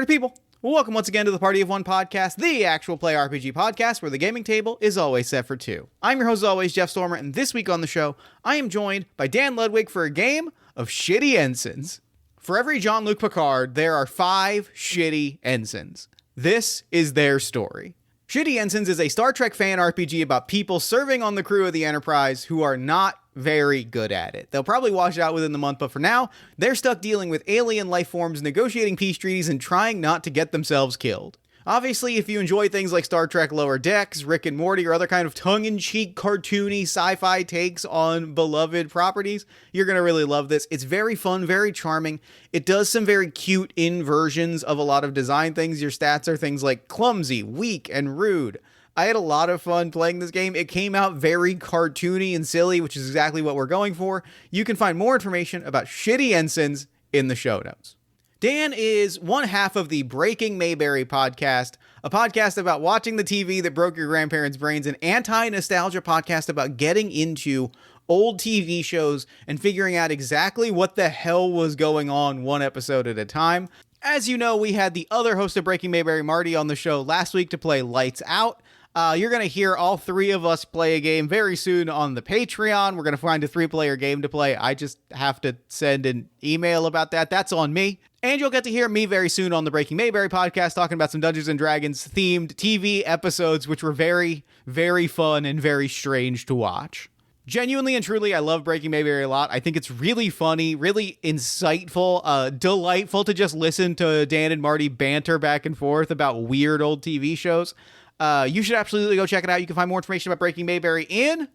people, welcome once again to the Party of One podcast, the actual play RPG podcast where the gaming table is always set for two. I'm your host as always, Jeff Stormer, and this week on the show, I am joined by Dan Ludwig for a game of shitty ensigns. For every Jean-Luc Picard, there are 5 shitty ensigns. This is their story. Shitty Ensigns is a Star Trek fan RPG about people serving on the crew of the Enterprise who are not very good at it. They'll probably wash out within the month, but for now, they're stuck dealing with alien life forms, negotiating peace treaties, and trying not to get themselves killed. Obviously, if you enjoy things like Star Trek Lower Decks, Rick and Morty, or other kind of tongue-in-cheek, cartoony sci-fi takes on beloved properties, you're going to really love this. It's very fun, very charming. It does some very cute inversions of a lot of design things. Your stats are things like clumsy, weak, and rude. I had a lot of fun playing this game. It came out very cartoony and silly, which is exactly what we're going for. You can find more information about Shitty Ensigns in the show notes. Dan is one half of the Breaking Mayberry podcast, a podcast about watching the TV that broke your grandparents' brains, an anti-nostalgia podcast about getting into old TV shows and figuring out exactly what the hell was going on one episode at a time. As you know, we had the other host of Breaking Mayberry, Marty, on the show last week to play Lights Out. You're going to hear all 3 of us play a game very soon on the Patreon. We're going to find a 3-player game to play. I just have to send an email about that. That's on me. And you'll get to hear me very soon on the Breaking Mayberry podcast talking about some Dungeons & Dragons themed TV episodes, which were very, very fun and very strange to watch. Genuinely and truly, I love Breaking Mayberry a lot. I think it's really funny, really insightful, delightful to just listen to Dan and Marty banter back and forth about weird old TV shows. You should absolutely go check it out. You can find more information about Breaking Mayberry in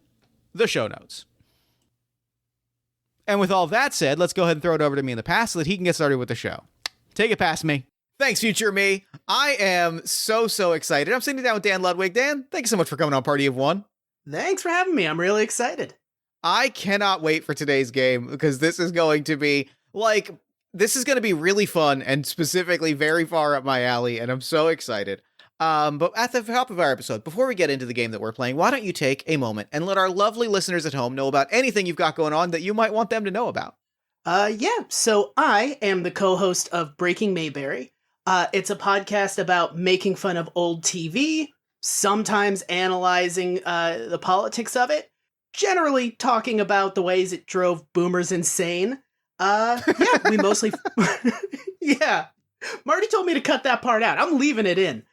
the show notes. And with all that said, let's go ahead and throw it over to me in the past so that he can get started with the show. Take it past me. Thanks, future me. I am so excited. I'm sitting down with Dan Ludwig. Dan, thank you so much for coming on Party of One. Thanks for having me. I'm really excited. I cannot wait for today's game because this is going to be really fun and specifically very far up my alley, and I'm so excited. But at the top of our episode, before we get into the game that we're playing, why don't you take a moment and let our lovely listeners at home know about anything you've got going on that you might want them to know about? So I am the co-host of Breaking Mayberry. It's a podcast about making fun of old TV, sometimes analyzing the politics of it, generally talking about the ways it drove boomers insane. We mostly... Yeah, Marty told me to cut that part out. I'm leaving it in.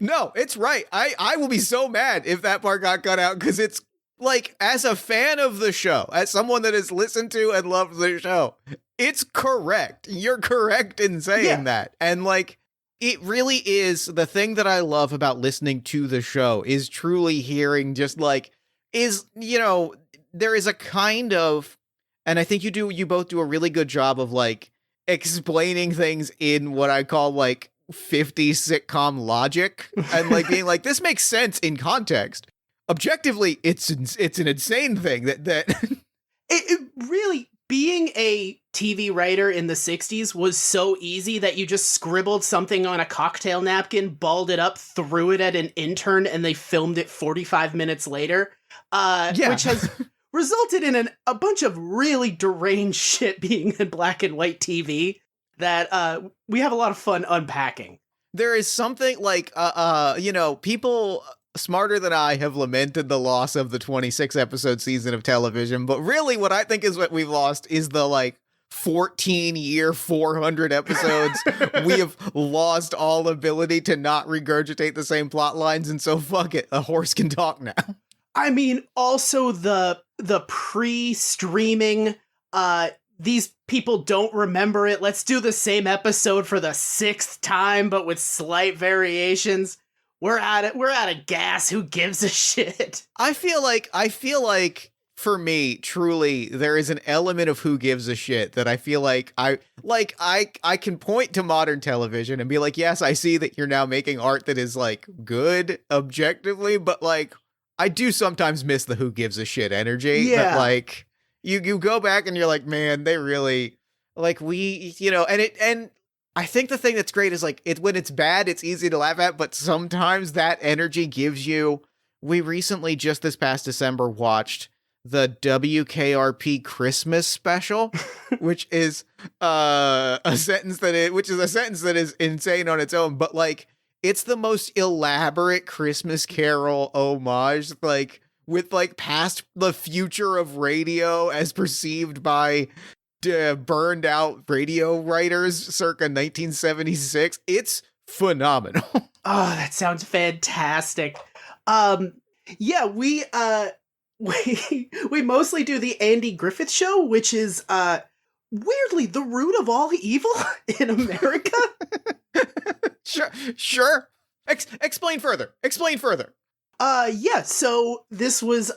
No, it's right. I will be so mad if that part got cut out because it's like, as a fan of the show, as someone that has listened to and loved the show, it's correct. You're correct in saying that. And like, it really is the thing that I love about listening to the show is truly hearing just like, there is a kind of, and I think you both do a really good job of like explaining things in what I call like 50s sitcom logic and like being like, this makes sense in context. Objectively, it's an insane thing that it really, being a TV writer in the 60s was so easy that you just scribbled something on a cocktail napkin, balled it up, threw it at an intern, and they filmed it 45 minutes later, which has resulted in a bunch of really deranged shit being in black and white TV that we have a lot of fun unpacking. There is something like, people smarter than I have lamented the loss of the 26-episode season of television, but really what I think is what we've lost is the, 14-year, 400 episodes. We have lost all ability to not regurgitate the same plot lines, and so fuck it, a horse can talk now. I mean, also the pre-streaming, these people don't remember it. Let's do the same episode for the 6th time, but with slight variations. We're at it. We're out of gas. Who gives a shit? I feel like for me, truly, there is an element of who gives a shit that I feel like I can point to modern television and be like, yes, I see that you're now making art that is like good objectively, but like I do sometimes miss the who gives a shit energy. Yeah. But like you go back and you're like, man, they really like and I think the thing that's great is like when it's bad, it's easy to laugh at, but sometimes that energy gives you. We recently, just this past December, watched the WKRP Christmas special, which is a sentence that is insane on its own, but like it's the most elaborate Christmas Carol homage, like with like past the future of radio as perceived by burned out radio writers circa 1976. It's phenomenal. Oh, that sounds fantastic. Yeah, we mostly do the Andy Griffith Show, which is weirdly the root of all evil in America. Sure. Explain further. Yeah, so this was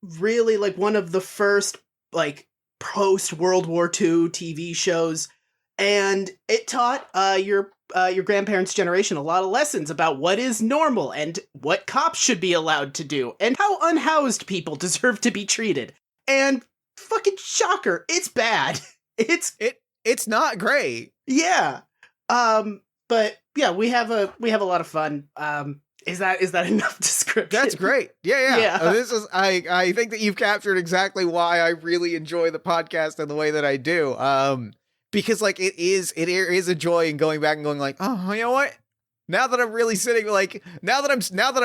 really like one of the first like post World War II TV shows, and it taught your grandparents' generation a lot of lessons about what is normal and what cops should be allowed to do and how unhoused people deserve to be treated. And fucking shocker, it's bad. It's not great. Yeah. But yeah, we have a lot of fun. Is that enough description? That's great. Yeah. This is I think that you've captured exactly why I really enjoy the podcast and the way that I do. Because like it is a joy in going back and going like, oh, you know what? Now that I'm really sitting, like now that I'm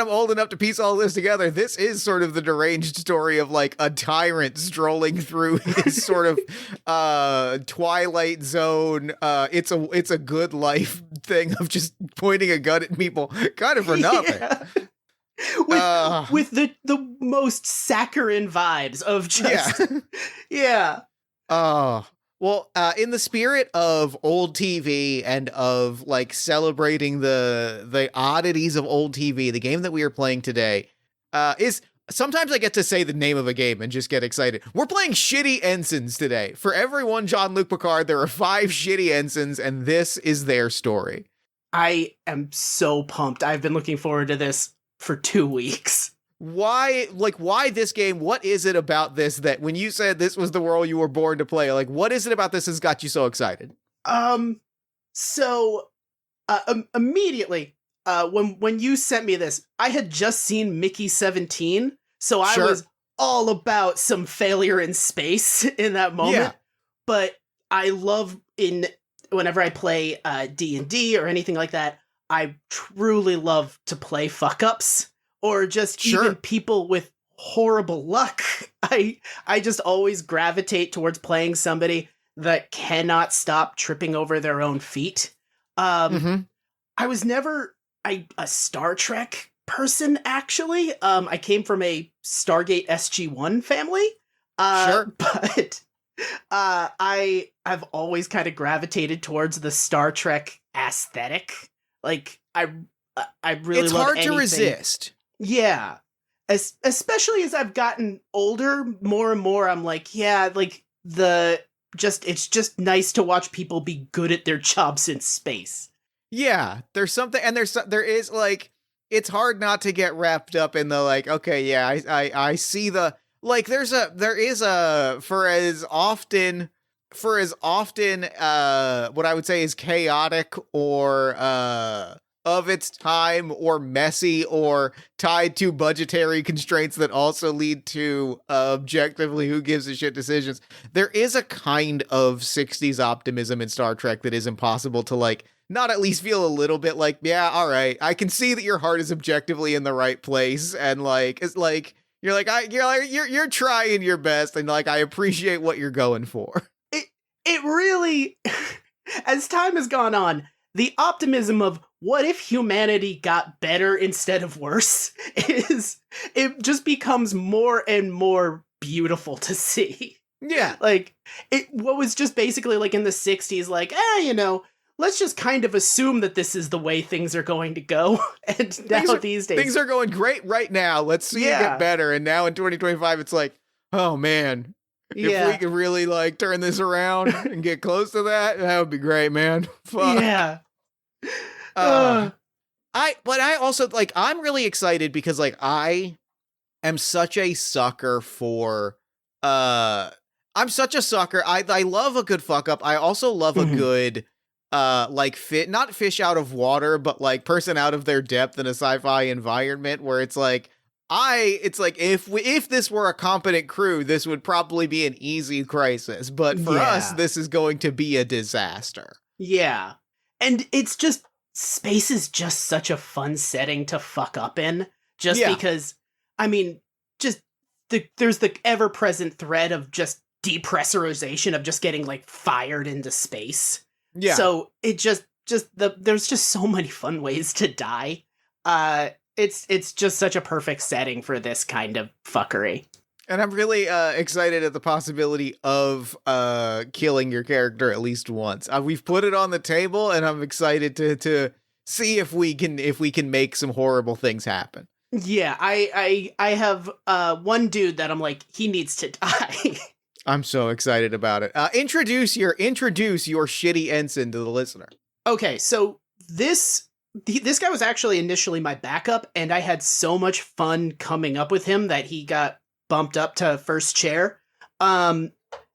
old enough to piece all this together, this is sort of the deranged story of like a tyrant strolling through his sort of Twilight Zone. It's a good life thing of just pointing a gun at people, kind of for nothing. Yeah. With the most saccharine vibes of just yeah. Well, in the spirit of old TV and of like celebrating the oddities of old TV, the game that we are playing today is sometimes I get to say the name of a game and just get excited. We're playing Shitty Ensigns today. For every one Jean-Luc Picard, there are 5 shitty ensigns, and this is their story. I am so pumped. I've been looking forward to this for 2 weeks. Why this game? What is it about this that when you said this was the world you were born to play, like, what is it about this that's got you so excited? Immediately, when you sent me this, I had just seen Mickey 17, so I was all about some failure in space in that moment. Yeah. But I love whenever I play D&D or anything like that, I truly love to play fuck-ups. Or just even people with horrible luck. I just always gravitate towards playing somebody that cannot stop tripping over their own feet. I was never a Star Trek person, actually. I came from a Stargate SG-1 family. But I've always kind of gravitated towards the Star Trek aesthetic. Like, I really it's love hard anything. To resist. Yeah. Especially as I've gotten older, more and more I'm like, yeah, like it's just nice to watch people be good at their jobs in space. Yeah, there's something, and there is like, it's hard not to get wrapped up in the like, okay, yeah, I see the, like, there is a, for as often, what I would say is chaotic or, of its time or messy or tied to budgetary constraints that also lead to objectively who gives a shit decisions. There is a kind of 60s optimism in Star Trek that is impossible to like not at least feel a little bit like, yeah, all right, I can see that your heart is objectively in the right place, and like it's like you're trying your best, and like I appreciate what you're going for. It really, as time has gone on, the optimism of what if humanity got better instead of worse it just becomes more and more beautiful to see. Yeah. Like, what was just basically like in the 60s, like, let's just kind of assume that this is the way things are going to go. And now these days, things are going great right now. Let's see it get better. And now in 2025, it's like, oh man, if we could really like turn this around and get close to that, that would be great, man. Fuck. Yeah. But I also like, I'm really excited because like I am such a sucker for I'm such a sucker. I love a good fuck up. I also love a good like not fish out of water, but like person out of their depth in a sci-fi environment where it's like, It's like if this were a competent crew, this would probably be an easy crisis. But for us, this is going to be a disaster. Yeah. And it's just, space is just such a fun setting to fuck up in. Just because, I mean, just there's the ever-present threat of just depressurization, of just getting like fired into space. Yeah. So it there's just so many fun ways to die. It's just such a perfect setting for this kind of fuckery. And I'm really excited at the possibility of killing your character at least once. We've put it on the table, and I'm excited to see if we can make some horrible things happen. Yeah, I have one dude that I'm like, he needs to die. I'm so excited about it. Introduce your shitty ensign to the listener. Okay, so this guy was actually initially my backup, and I had so much fun coming up with him that he got bumped up to first chair. And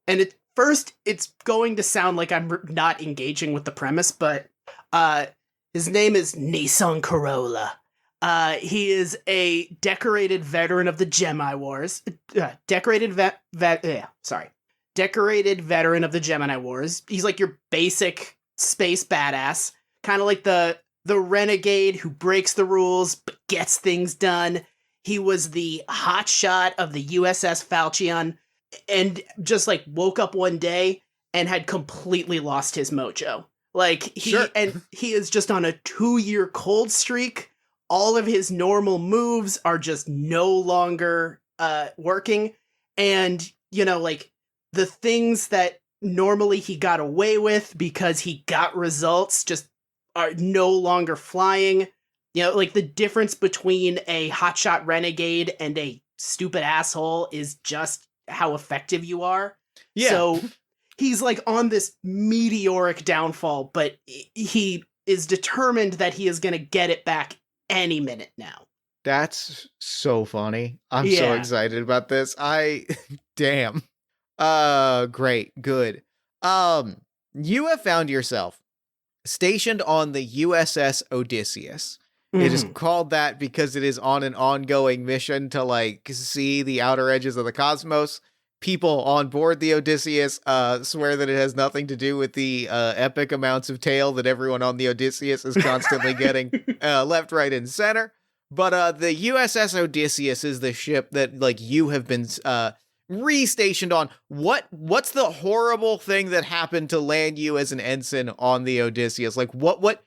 at first, it's going to sound like I'm not engaging with the premise, but his name is Nissan Corolla. He is a decorated veteran of the Gemini Wars. Decorated veteran of the Gemini Wars. He's like your basic space badass, kind of like the renegade who breaks the rules but gets things done. He was the hotshot of the USS Falchion, and just like woke up one day and had completely lost his mojo. Like he is just on a 2-year cold streak. All of his normal moves are just no longer working. And, you know, like the things that normally he got away with because he got results just are no longer flying. You know, like the difference between a hotshot renegade and a stupid asshole is just how effective you are. Yeah. So he's like on this meteoric downfall, but he is determined that he is going to get it back any minute now. That's so funny. I'm so excited about this. Damn. Great. Good. You have found yourself stationed on the USS Odysseus. It is called that because it is on an ongoing mission to like see the outer edges of the cosmos. People on board the Odysseus swear that it has nothing to do with the epic amounts of tail that everyone on the Odysseus is constantly getting left, right, and center. But the USS Odysseus is the ship that like you have been re-stationed on. What's the horrible thing that happened to land you as an ensign on the Odysseus? Like what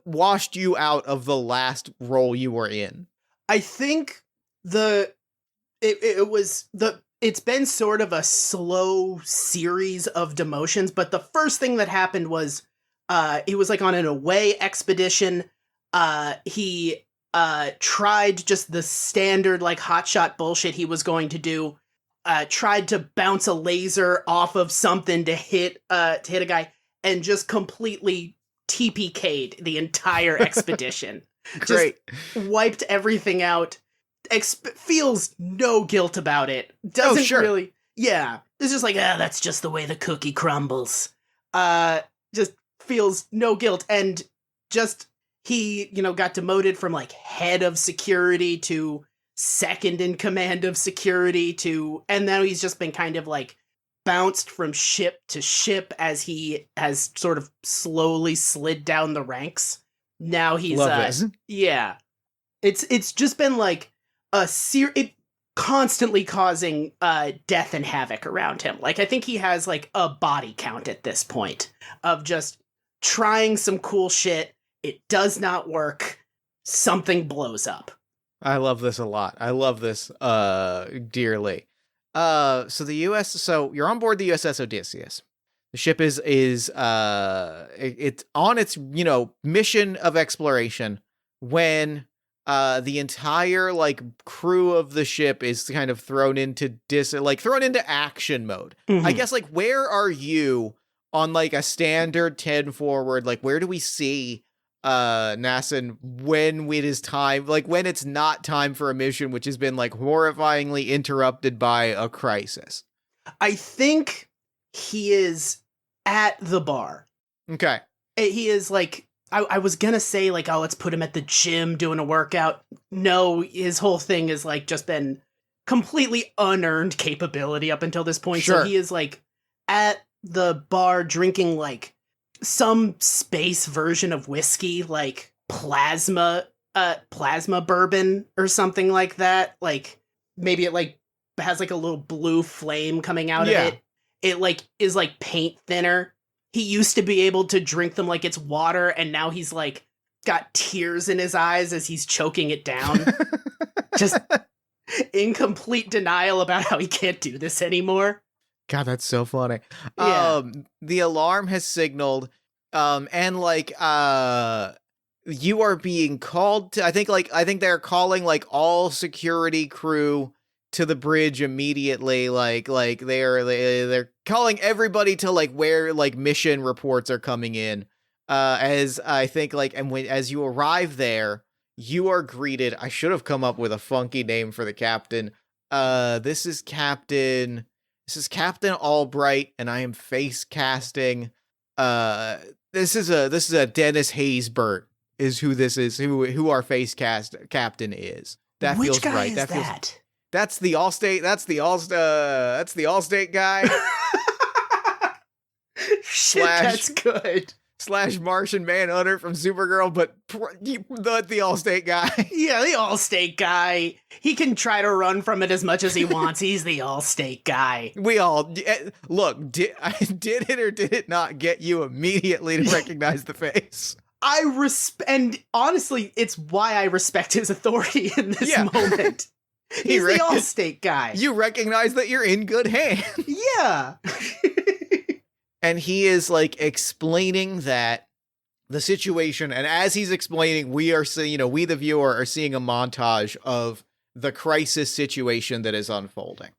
washed you out of the last role you were in? I think it's been sort of a slow series of demotions, but the first thing that happened was he was like on an away expedition. He tried just the standard like hotshot bullshit he was going to do. Tried to bounce a laser off of something to hit a guy, and just completely TPK'd the entire expedition. Great. Just wiped everything out. Feels no guilt about it. Doesn't really. Yeah. It's just like, that's just the way the cookie crumbles. Just feels no guilt. And just, he, got demoted from like head of security to second in command of security and now he's just been kind of like bounced from ship to ship as he has sort of slowly slid down the ranks. Now he's yeah. It's just been like it constantly causing death and havoc around him. Like I think he has like a body count at this point of just trying some cool shit. It does not work. Something blows up. I love this a lot. I love this dearly. So you're on board the USS Odysseus. The ship is it's on its, mission of exploration when the entire like crew of the ship is kind of thrown into action mode. Mm-hmm. I guess like where are you on like a standard 10 forward? Like where do we see Nassan when it is time, like when it's not time for a mission which has been like horrifyingly interrupted by a crisis? I think he is at the bar. Okay. He is like, I was gonna say like, oh, let's put him at the gym doing a workout. no, his whole thing has like just been completely unearned capability up until this point. Sure. So he is like at the bar drinking like some space version of whiskey, like plasma bourbon or something like that. Like maybe it like has like a little blue flame coming out of it. It like is like paint thinner. He used to be able to drink them like it's water, and now he's like got tears in his eyes as he's choking it down. Just in complete denial about how he can't do this anymore. God, that's so funny. Yeah. The alarm has signaled, and like you are being called to, I think they're calling like all security crew to the bridge immediately. Like they're calling everybody to like where like mission reports are coming in. As I think like, and as you arrive there, you are greeted. I should have come up with a funky name for the captain. This is Captain Albright, and I am face casting. This is a Dennis Haysbert is who this is, who our face cast captain is. That Which feels guy right. is That feels. that? That's the Allstate. That's the Allstate guy. Shit, that's good. / Martian Manhunter from Supergirl, but the Allstate guy. Yeah, the Allstate guy. He can try to run from it as much as he wants. He's the Allstate guy. We all look. Did it or did it not get you immediately to recognize the face? And honestly, it's why I respect his authority in this moment. He's the Allstate guy. You recognize that you're in good hands. Yeah. And he is like explaining that the situation, and as he's explaining, we are seeing, we the viewer are seeing a montage of the crisis situation that is unfolding.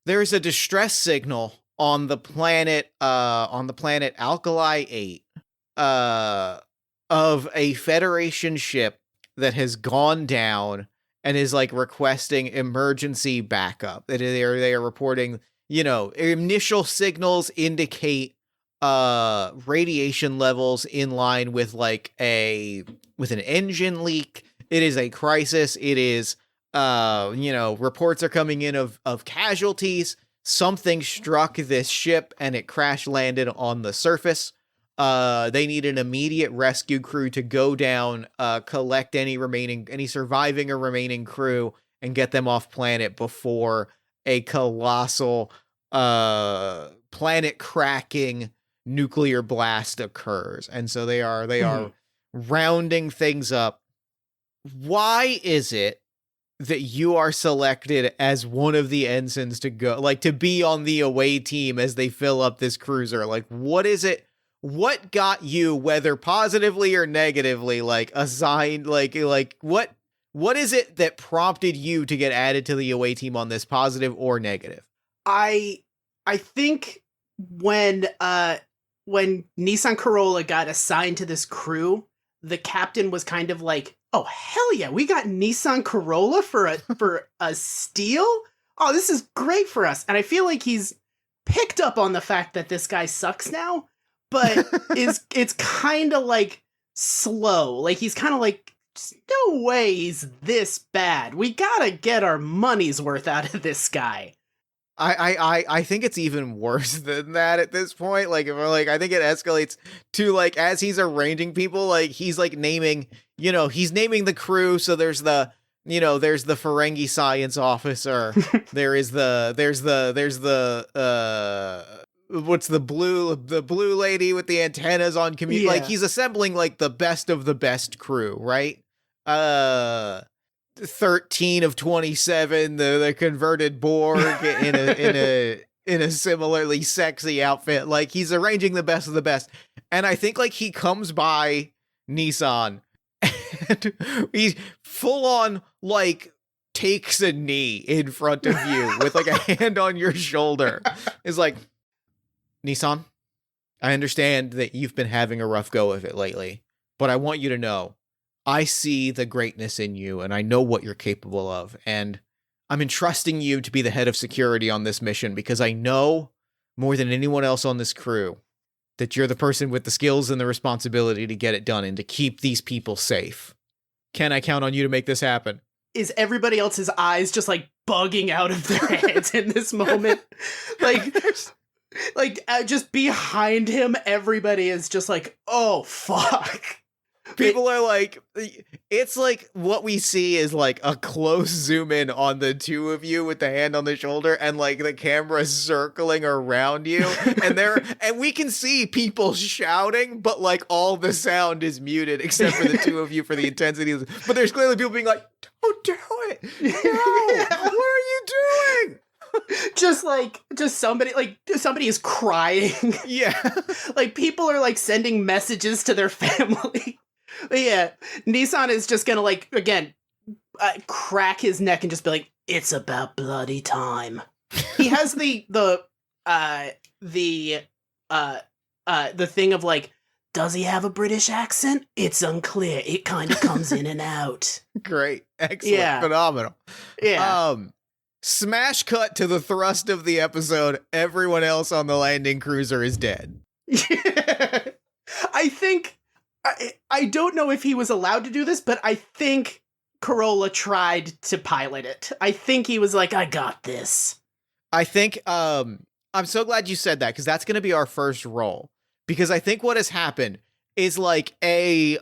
There is a distress signal on the planet Alkali 8, of a Federation ship that has gone down and is like requesting emergency backup. They are reporting, initial signals indicate radiation levels in line with like with an engine leak. It is a crisis. It is reports are coming in of casualties. Something struck this ship and it crash landed on the surface. They need an immediate rescue crew to go down, collect any surviving or remaining crew and get them off planet before a colossal planet cracking nuclear blast occurs. And so they are rounding things up. Why is it that you are selected as one of the ensigns to go, like to be on the away team as they fill up this cruiser? Like, what is it? What got you, whether positively or negatively, like assigned, like what is it that prompted you to get added to the away team on this, positive or negative? I think when Nissan Corolla got assigned to this crew, the captain was kind of like, "Oh hell yeah, we got Nissan Corolla for a steal? Oh, this is great for us." And I feel like he's picked up on the fact that this guy sucks now, but it's kind of like slow. Like he's kind of like, no way he's this bad. We gotta get our money's worth out of this guy. I think it's even worse than that at this point. Like, if we're like, I think it escalates to like, as he's arranging people, like he's like naming, he's naming the crew. So there's the Ferengi science officer. there's the what's the blue lady with the antennas on commute. Yeah. Like he's assembling like the best of the best crew, right? 13 of 27, the converted Borg in a similarly sexy outfit. Like he's arranging the best of the best. And I think like he comes by Nissan and he full on like takes a knee in front of you with like a hand on your shoulder. Is like, Nissan, I understand that you've been having a rough go of it lately, but I want you to know I see the greatness in you and I know what you're capable of. And I'm entrusting you to be the head of security on this mission because I know more than anyone else on this crew that you're the person with the skills and the responsibility to get it done and to keep these people safe. Can I count on you to make this happen? Is everybody else's eyes just like bugging out of their heads in this moment? Just behind him, everybody is just like, oh, fuck. People are like, it's like what we see is like a close zoom in on the two of you with the hand on the shoulder and like the camera circling around you. And we can see people shouting, but like all the sound is muted except for the two of you for the intensity. But there's clearly people being like, don't do it. No, what are you doing? Just somebody is crying. Yeah. Like people are like sending messages to their family. But yeah, Nissan is just gonna like, again, crack his neck and just be like, it's about bloody time. He has the thing of like, does he have a British accent? It's unclear. It kind of comes in and out. Great. Excellent. Yeah. Phenomenal. Yeah. Smash cut to the thrust of the episode. Everyone else on the landing cruiser is dead. I think, I don't know if he was allowed to do this, but I think Corolla tried to pilot it. I think he was like, I got this. I think, I'm so glad you said that, because that's going to be our first roll. Because I think what has happened is like a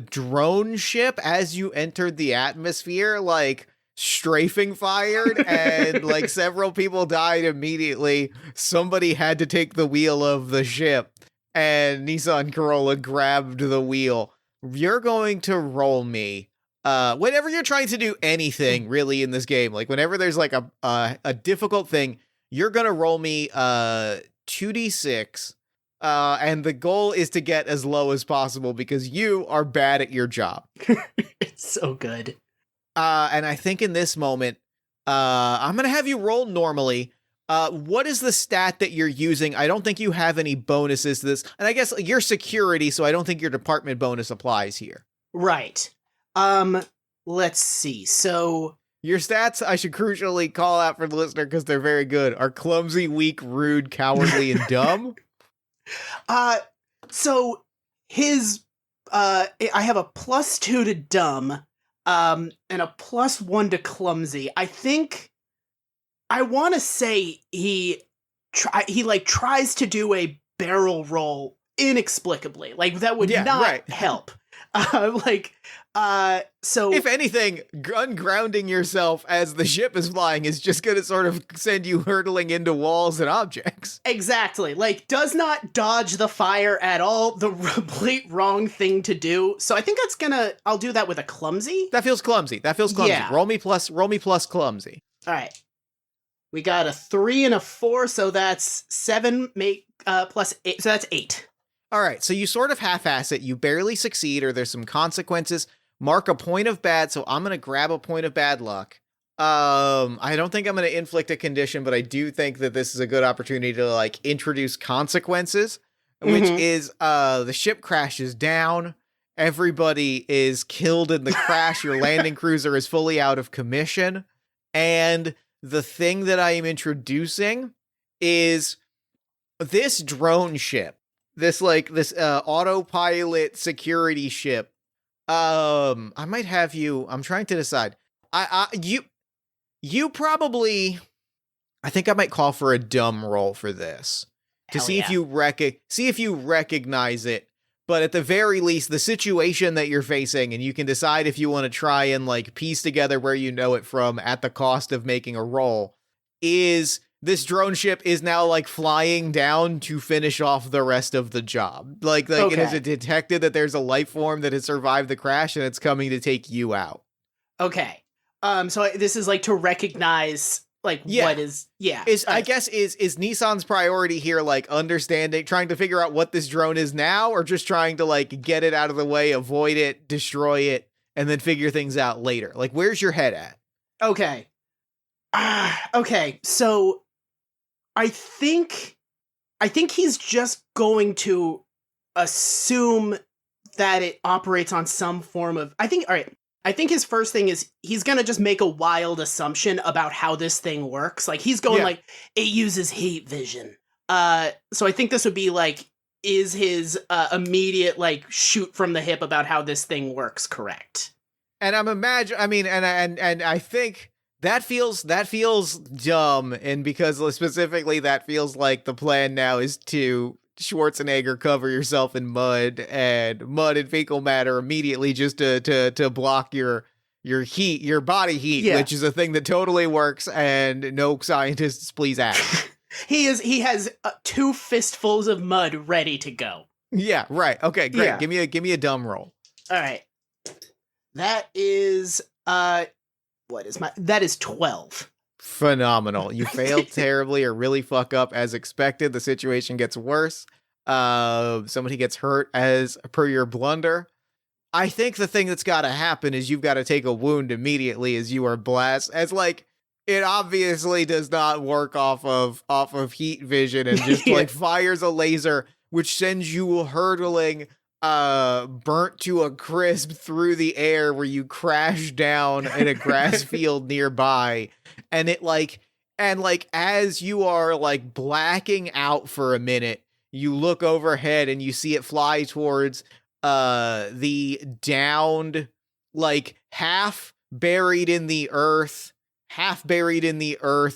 drone ship as you entered the atmosphere, like strafing fired and like several people died immediately. Somebody had to take the wheel of the ship and Nissan Corolla grabbed the wheel. You're going to roll me. Whenever you're trying to do anything really in this game, like whenever there's like a difficult thing, you're going to roll me 2d6. And the goal is to get as low as possible because you are bad at your job. It's so good. And I think in this moment, I'm going to have you roll normally. What is the stat that you're using? I don't think you have any bonuses to this. And I guess you're security, so I don't think your department bonus applies here. Right. Let's see. So your stats, I should crucially call out for the listener because they're very good, are clumsy, weak, rude, cowardly, and dumb. So his, I have a +2 to dumb, and a +1 to clumsy. I think I want to say he tries to do a barrel roll inexplicably. Like that would not help. So if anything, ungrounding yourself as the ship is flying is just going to sort of send you hurtling into walls and objects. Exactly. Like, does not dodge the fire at all. The complete wrong thing to do. So I think I'll do that with a clumsy. That feels clumsy. Yeah. Roll me plus clumsy. All right. We got a 3 and a 4, so that's 7 plus 8, so that's 8. All right, so you sort of half-ass it. You barely succeed, or there's some consequences. Mark a point of bad, so I'm going to grab a point of bad luck. I don't think I'm going to inflict a condition, but I do think that this is a good opportunity to, like, introduce consequences, which is the ship crashes down. Everybody is killed in the crash. Your landing cruiser is fully out of commission. And the thing that I am introducing is this drone ship. This autopilot security ship. I might have you. I'm trying to decide. You probably. I think I might call for a dumb roll for this to see if you recognize it. But at the very least, the situation that you're facing, and you can decide if you want to try and like piece together where you know it from at the cost of making a roll, is this drone ship is now like flying down to finish off the rest of the job. Like it has detected that there's a life form that has survived the crash and it's coming to take you out. Okay. So this is like to recognize like what is, I guess is Nissan's priority here, like understanding, trying to figure out what this drone is now, or just trying to like get it out of the way, avoid it, destroy it, and then figure things out later? Like, where's your head at? Okay. Okay. So I think he's just going to assume that it operates on some form of, I think his first thing is he's going to just make a wild assumption about how this thing works. Like he's going like, it uses heat vision. So I think this would be like, is his immediate like shoot from the hip about how this thing works correct? And and I think that feels dumb, and because specifically that feels like the plan now is to Schwarzenegger cover yourself in mud and fecal matter immediately just to block your heat, your body heat, which is a thing that totally works, and no scientists please ask. He has 2 fistfuls of mud ready to go. Yeah, right. Okay, great. Yeah. Give me a dumb roll. All right. That is that is 12. Phenomenal. You failed terribly or really fuck up as expected. The situation gets worse. Somebody gets hurt as per your blunder. I think the thing that's got to happen is you've got to take a wound immediately as you are blasted. As like, it obviously does not work off of heat vision and just like fires a laser, which sends you hurtling burnt to a crisp through the air, where you crash down in a grass field nearby. And as you are like blacking out for a minute, you look overhead and you see it fly towards the downed, like half buried in the earth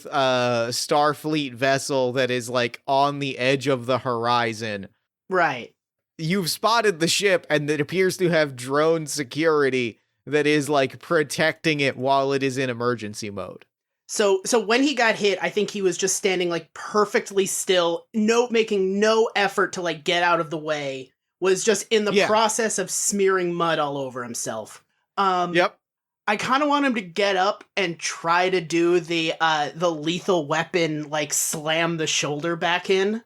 Starfleet vessel that is like on the edge of the horizon. Right. You've spotted the ship, and it appears to have drone security that is like protecting it while it is in emergency mode. So when he got hit, I think he was just standing like perfectly still, making no effort to like get out of the way, was just in the process of smearing mud all over himself. Yep. I kind of want him to get up and try to do the lethal weapon, like slam the shoulder back in.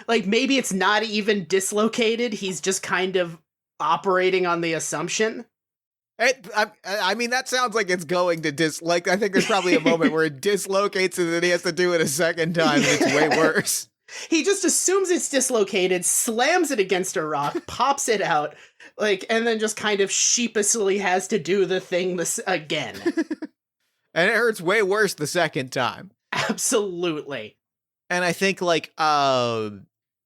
Like maybe it's not even dislocated. He's just kind of operating on the assumption. I mean, that sounds like it's going to I think there's probably a moment where it dislocates and then he has to do it a second time and it's way worse. He just assumes it's dislocated, slams it against a rock, pops it out, and then just kind of sheepishly has to do the thing again. And it hurts way worse the second time. Absolutely. And I think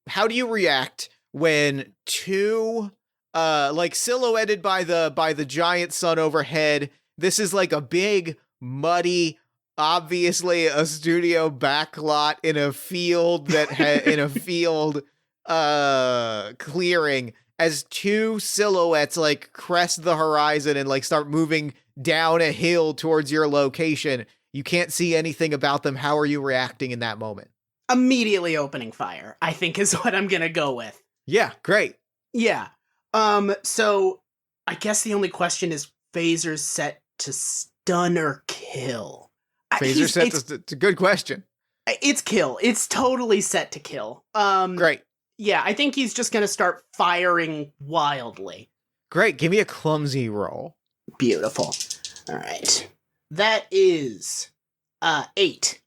how do you react when 2 silhouetted by the giant sun overhead, this is like a big muddy, obviously a studio backlot in a field clearing, as 2 silhouettes like crest the horizon and like start moving down a hill towards your location. You can't see anything about them. How are you reacting in that moment? Immediately opening fire, I think, is what I'm gonna go with. Yeah, great. Yeah. So I guess the only question is phasers set to stun or kill. It's a good question. It's kill. It's totally set to kill. Great. Yeah, I think he's just gonna start firing wildly. Great. Give me a clumsy roll. Beautiful. All right. That is 8.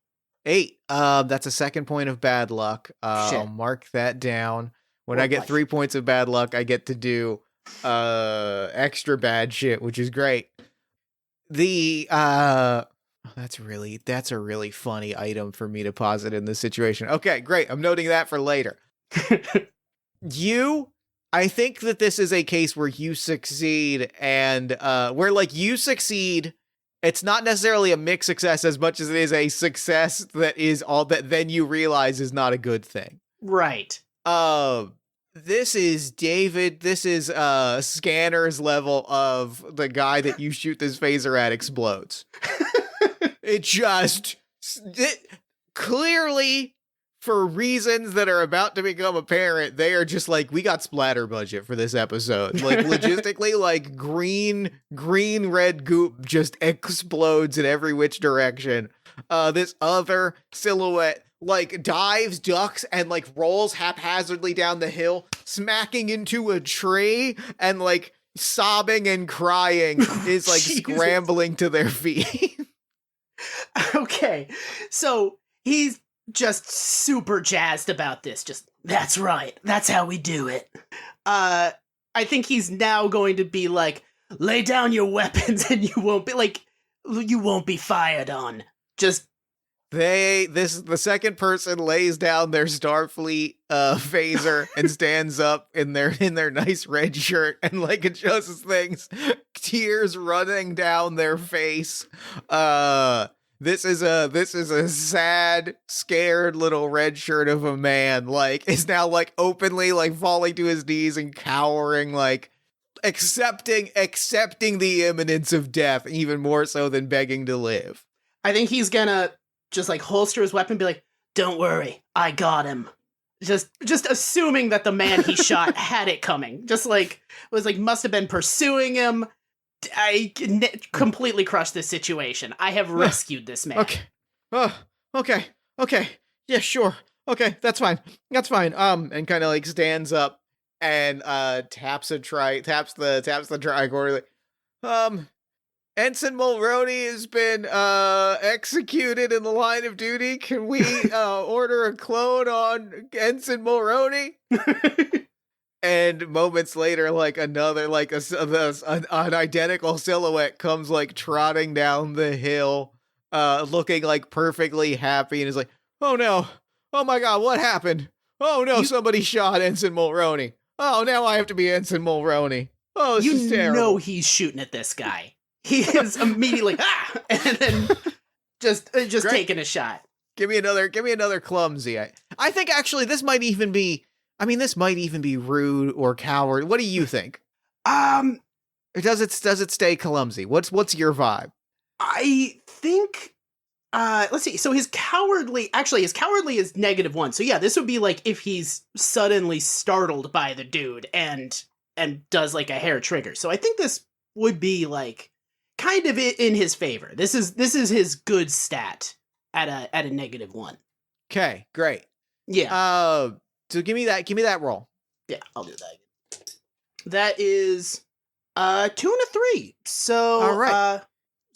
8. That's a second point of bad luck. I'll mark that down. When I get 3 points of bad luck, I get to do extra bad shit, which is great. That's a really funny item for me to posit in this situation. Okay, great. I'm noting that for later. I think that this is a case where you succeed, and you succeed. It's not necessarily a mixed success as much as it is a success that is all that then you realize is not a good thing. Right. This is David. This is Scanner's level of the guy that you shoot this phaser at explodes. It clearly, for reasons that are about to become apparent, they are just like, we got splatter budget for this episode. Like logistically, like green red goop just explodes in every which direction. This other silhouette like dives, ducks, and like rolls haphazardly down the hill, smacking into a tree, and like sobbing and crying is like scrambling to their feet. Okay, so he's just super jazzed about this. Just, that's right. That's how we do it. I think he's now going to be like, lay down your weapons and you won't be fired on. Just The second person lays down their Starfleet phaser and stands up in their nice red shirt, and like it shows us things, tears running down their face. This is a sad, scared little red shirt of a man, like, is now like openly like falling to his knees and cowering, like accepting the imminence of death even more so than begging to live. I think he's gonna just like holster his weapon and be like, "Don't worry, I got him." Just assuming that the man he shot had it coming. Just like was like must have been pursuing him. I completely crushed this situation. I have rescued this man. Okay. Okay. Yeah, sure. Okay, that's fine. And kind of like stands up and taps the tricorder. Like, Ensign Mulroney has been executed in the line of duty. Can we order a clone on Ensign Mulroney? And moments later, like another, like an identical silhouette comes like trotting down the hill, looking like perfectly happy, and is like, "Oh no! Oh my God! What happened? Oh no! Somebody shot Ensign Mulroney! Oh, now I have to be Ensign Mulroney! Oh, this is terrible!" You know he's shooting at this guy. He is immediately and then just taking a shot. Give me another clumsy. I think actually this might even be rude or coward. What do you think? Or does it stay clumsy? What's your vibe? I think let's see. So his cowardly is -1. So yeah, this would be like if he's suddenly startled by the dude and does like a hair trigger. So I think this would be like kind of in his favor. This is his good stat at a -1. Okay, great. Yeah. So give me that roll. Yeah, I'll do that. That is 2 and a 3. So all right.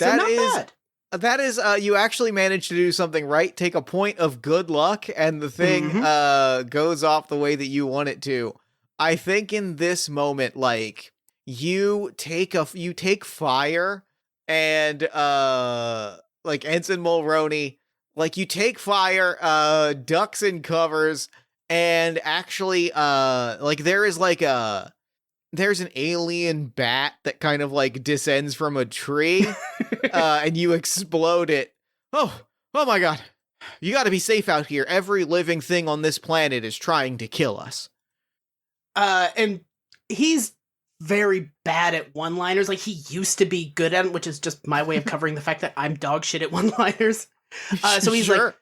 So not bad. That is you actually managed to do something right. Take a point of good luck, and the thing goes off the way that you want it to. I think in this moment, like you take fire, and like Ensign Mulroney, like you take fire, ducks and covers, and actually like there's an alien bat that kind of like descends from a tree, and you explode it. Oh my God. You gotta be safe out here. Every living thing on this planet is trying to kill us. And he's very bad at one-liners. Like, he used to be good at it, which is just my way of covering the fact that I'm dog shit at one-liners. So he's like,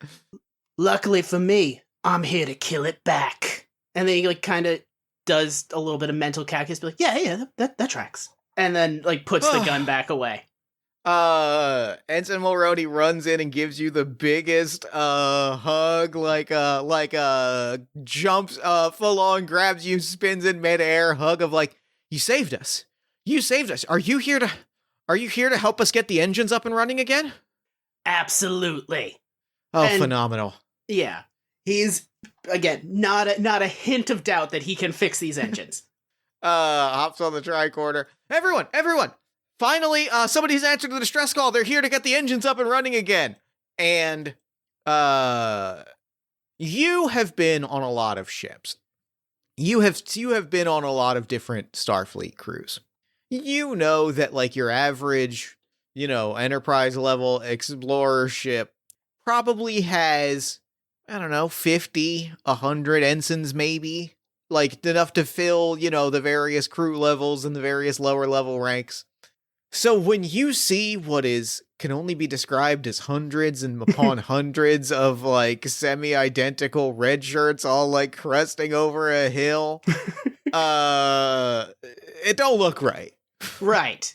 "Luckily for me, I'm here to kill it back." And then he like kind of does a little bit of mental calculus, be like, yeah, that tracks. And then like puts the gun back away. Ensign Mulroney runs in and gives you the biggest hug, like jumps full on, grabs you, spins in midair, hug of like, you saved us. Are you here to help us get the engines up and running again? Absolutely. Oh, and phenomenal. Yeah. He's again not a hint of doubt that he can fix these engines. Hops on the tricorder. Everyone! Finally, somebody's answered the distress call. They're here to get the engines up and running again. And you have been on a lot of ships. You have been on a lot of different Starfleet crews. You know that like your average, Enterprise level explorer ship probably has, I don't know, 50, 100 ensigns maybe. Like enough to fill, the various crew levels and the various lower level ranks. So when you see what can only be described as hundreds and upon hundreds of like semi-identical red shirts all like cresting over a hill, it don't look right. Right.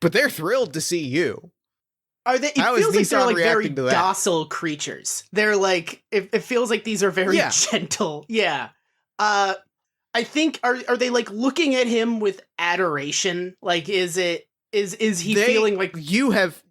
But they're thrilled to see you. Are they? It feels like they're like very docile creatures. They're like, it feels like these are very gentle. Yeah. I think are they like looking at him with adoration? Like, is he feeling like you have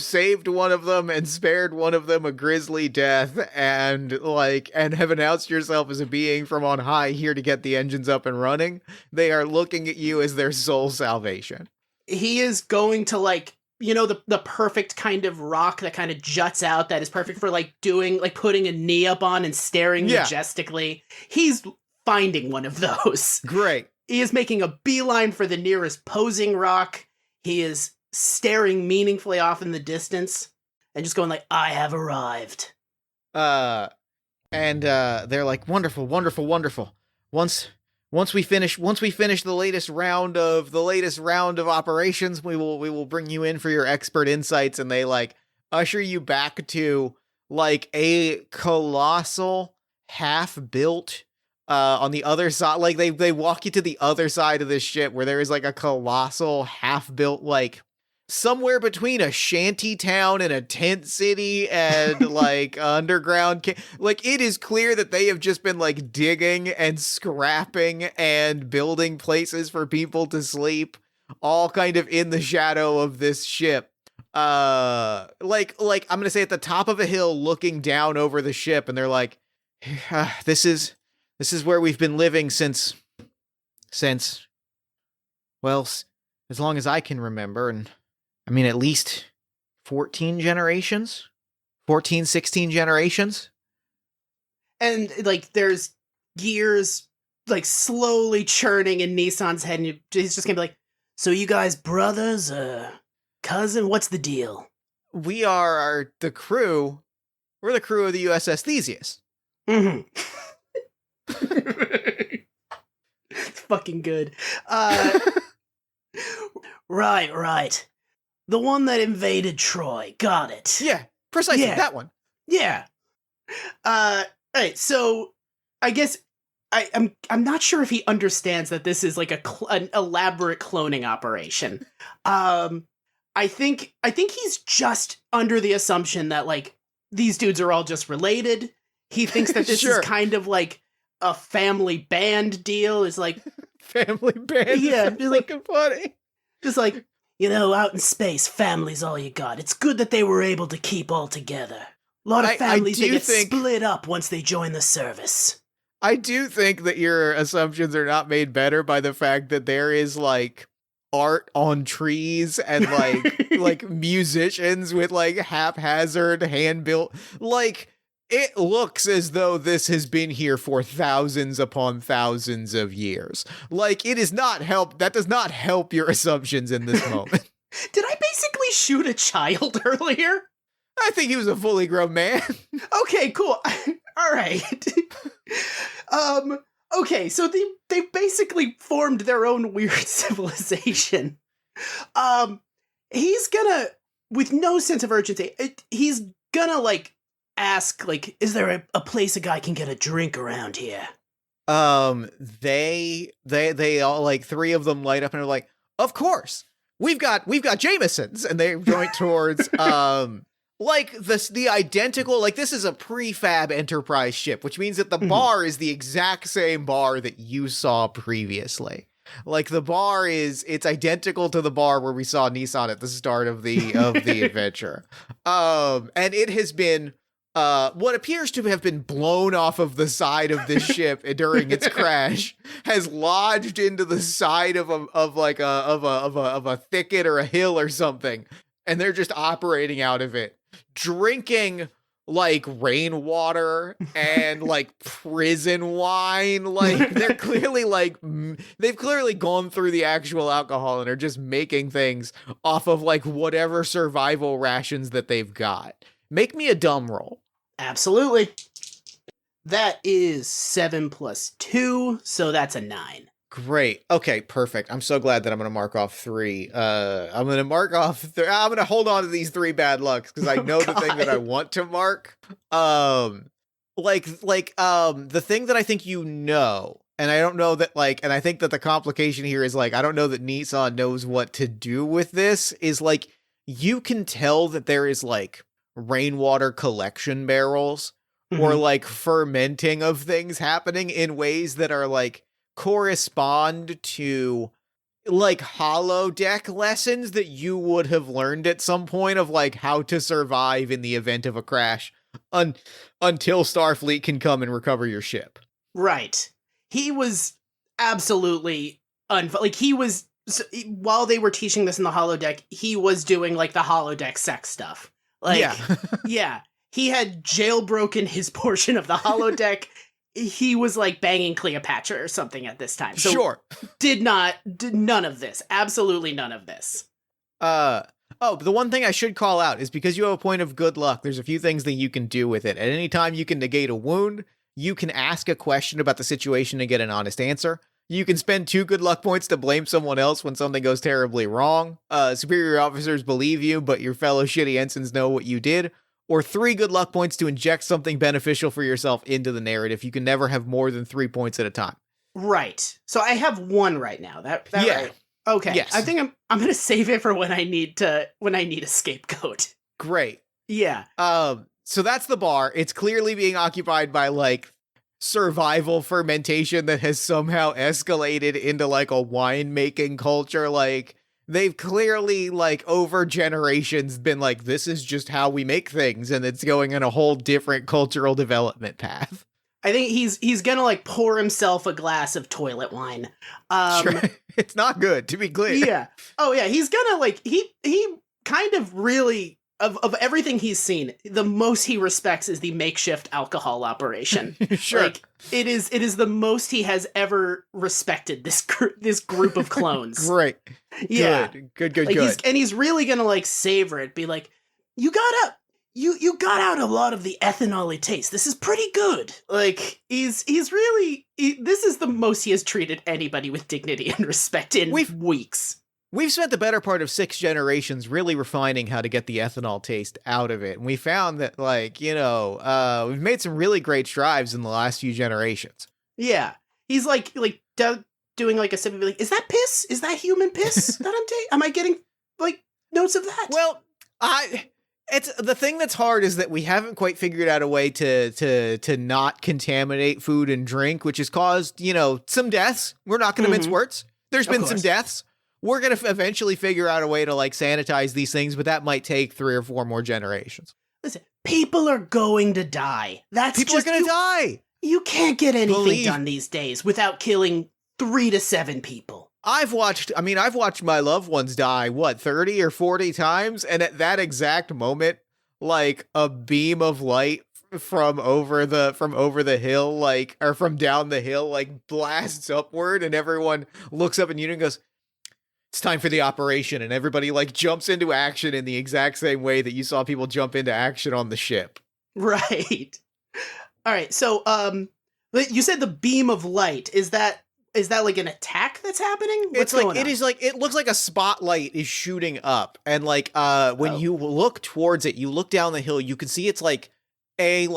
saved one of them and spared one of them a grisly death and have announced yourself as a being from on high here to get the engines up and running? They are looking at you as their sole salvation. He is going to like the perfect kind of rock that kind of juts out that is perfect for like doing like putting a knee up on and staring majestically. He's finding one of those. Great. He is making a beeline for the nearest posing rock. He is staring meaningfully off in the distance and just going like, I have arrived. And they're like, wonderful, wonderful, wonderful. Once we finish the latest round of operations, we will bring you in for your expert insights. And they like usher you back to like a colossal half-built on the other side. Like they walk you to the other side of this ship where there is like a colossal half-built, like somewhere between a shanty town and a tent city and like underground. Like it is clear that they have just been like digging and scrapping and building places for people to sleep, all kind of in the shadow of this ship. Like I'm gonna say at the top of a hill looking down over the ship, and they're like, this is where we've been living since well, as long as I can remember. And I mean, at least 16 generations. And like there's gears like slowly churning in Nissan's head, and he's just gonna be like, so you guys brothers, cousin, what's the deal? We are the crew. We're the crew of the USS Theseus. Mm-hmm. It's fucking good. Right. The one that invaded Troy. Got it. Yeah, precisely, that one. Yeah. Alright, so I guess I'm not sure if he understands that this is like an elaborate cloning operation. I think he's just under the assumption that like these dudes are all just related. He thinks that this is kind of like a family band deal. Is like family band. Yeah, just like funny. Just like, out in space, family's all you got. It's good that they were able to keep all together. A lot of families, they get split up once they join the service. I do think that your assumptions are not made better by the fact that there is, like, art on trees and, like, like musicians with, like, haphazard hand-built... Like, it looks as though this has been here for thousands upon thousands of years. Like, it is not that does not help your assumptions in this moment. Did I basically shoot a child earlier? I think he was a fully grown man. Okay, cool. All right. Okay, so they basically formed their own weird civilization. He's gonna, with no sense of urgency, he's gonna, like, ask, like, is there a place a guy can get a drink around here? They all, like, three of them light up and are like, of course, we've got Jameson's, and they point towards, like, the identical, like, this is a prefab Enterprise ship, which means that the bar is the exact same bar that you saw previously. Like, the bar it's identical to the bar where we saw Nissan at the start of the adventure. And it has been, what appears to have been blown off of the side of this ship during its crash has lodged into the side of a thicket or a hill or something, and they're just operating out of it, drinking like rainwater and like prison wine. Like they're clearly they've clearly gone through the actual alcohol and are just making things off of like whatever survival rations that they've got. Make me a dumb roll. Absolutely. That is 7 + 2, so that's a 9. Great. Okay, perfect. I'm so glad that I'm going to mark off 3. I'm going to mark off I'm going to hold on to these 3 bad lucks because I know the thing that I want to mark. The thing that I think and I don't know that, like, and I think that the complication here is, like, I don't know that Nissan knows what to do with this, is, like, you can tell that there is, like, rainwater collection barrels or, like, fermenting of things happening in ways that are, like, correspond to, like, holodeck lessons that you would have learned at some point of, like, how to survive in the event of a crash until Starfleet can come and recover your ship. Right. He was absolutely he was while they were teaching this in the holodeck, he was doing like the holodeck sex stuff. Like, Yeah. yeah, he had jailbroken his portion of the holodeck. He was like banging Cleopatra or something at this time. So Sure. did none of this. Absolutely none of this. Oh, but the one thing I should call out is because you have a point of good luck, there's a few things that you can do with it. At any time you can negate a wound, you can ask a question about the situation and get an honest answer. You can spend 2 good luck points to blame someone else when something goes terribly wrong. Superior officers believe you, but your fellow shitty ensigns know what you did. Or 3 good luck points to inject something beneficial for yourself into the narrative. You can never have more than 3 points at a time. Right. So I have 1 right now. That Yeah. right? Okay. Yes. I think I'm gonna save it for when I need a scapegoat. Great. Yeah. So that's the bar. It's clearly being occupied by like survival fermentation that has somehow escalated into like a wine-making culture. Like they've clearly like over generations been like, this is just how we make things, and it's going in a whole different cultural development path. I think he's gonna like pour himself a glass of toilet wine. Sure. It's not good, to be clear. Yeah. Oh yeah, he's gonna like he kind of really of everything he's seen, the most he respects is the makeshift alcohol operation. Sure. Like it is the most he has ever respected this group of clones. Great. Yeah. Good. Like he's really gonna like savor it, be like, you got out a lot of the ethanol taste. This is pretty good. Like this is the most he has treated anybody with dignity and respect in weeks. We've spent the better part of 6 generations really refining how to get the ethanol taste out of it. And we found that, like, we've made some really great strides in the last few generations. Yeah. He's like doing like a sip of like, is that piss? Is that human piss that I'm taking? Am I getting like notes of that? Well, it's the thing that's hard is that we haven't quite figured out a way to not contaminate food and drink, which has caused, some deaths. We're not going to mince words. There's been some deaths. We're going to eventually figure out a way to like sanitize these things, but that might take 3 or 4 more generations. Listen, people are going to die. People are going to die. You can't get anything done these days without killing 3 to 7 people. I've watched my loved ones die, 30 or 40 times. And at that exact moment, like a beam of light from over the hill, like, or from down the hill, like blasts upward, and everyone looks up in unison and goes, it's time for the operation. And everybody like jumps into action in the exact same way that you saw people jump into action on the ship. Right. All right. So, you said the beam of light. Is that like an attack that's happening? What's going on? It looks like a spotlight is shooting up. And like, when you look towards it, you look down the hill, you can see it's like a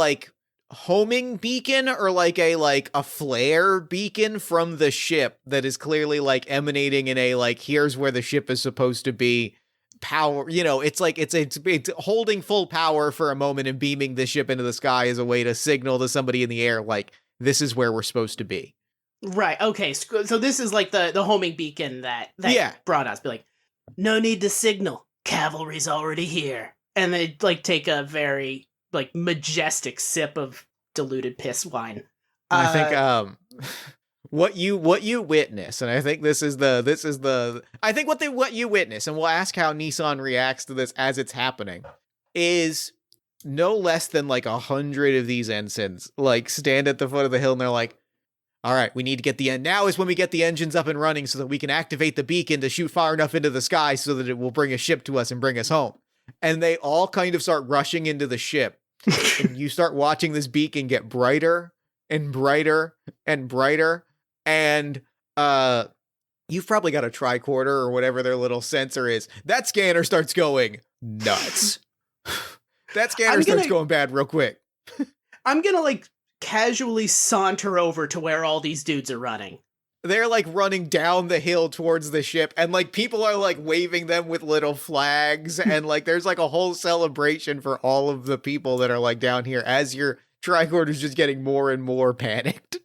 homing beacon or like a flare beacon from the ship that is clearly like emanating in a like, here's where the ship is supposed to be power. It's like it's holding full power for a moment and beaming the ship into the sky as a way to signal to somebody in the air like, this is where we're supposed to be. Right. Okay. So this is like the homing beacon that brought us. Be like, no need to signal. Cavalry's already here. And they like take a very like majestic sip of diluted piss wine. I think what you witness, and I think what you witness, and we'll ask how Nissan reacts to this as it's happening, is no less than like 100 of these ensigns like stand at the foot of the hill and they're like, all right, we need to get now is when we get the engines up and running so that we can activate the beacon to shoot far enough into the sky so that it will bring a ship to us and bring us home. And they all kind of start rushing into the ship. And you start watching this beacon get brighter and brighter and brighter. And you've probably got a tricorder or whatever their little sensor is. That scanner starts going nuts. That scanner starts going bad real quick. I'm going to like casually saunter over to where all these dudes are running. They're like running down the hill towards the ship, and like people are like waving them with little flags, and like there's like a whole celebration for all of the people that are like down here as your tricorder's just getting more and more panicked.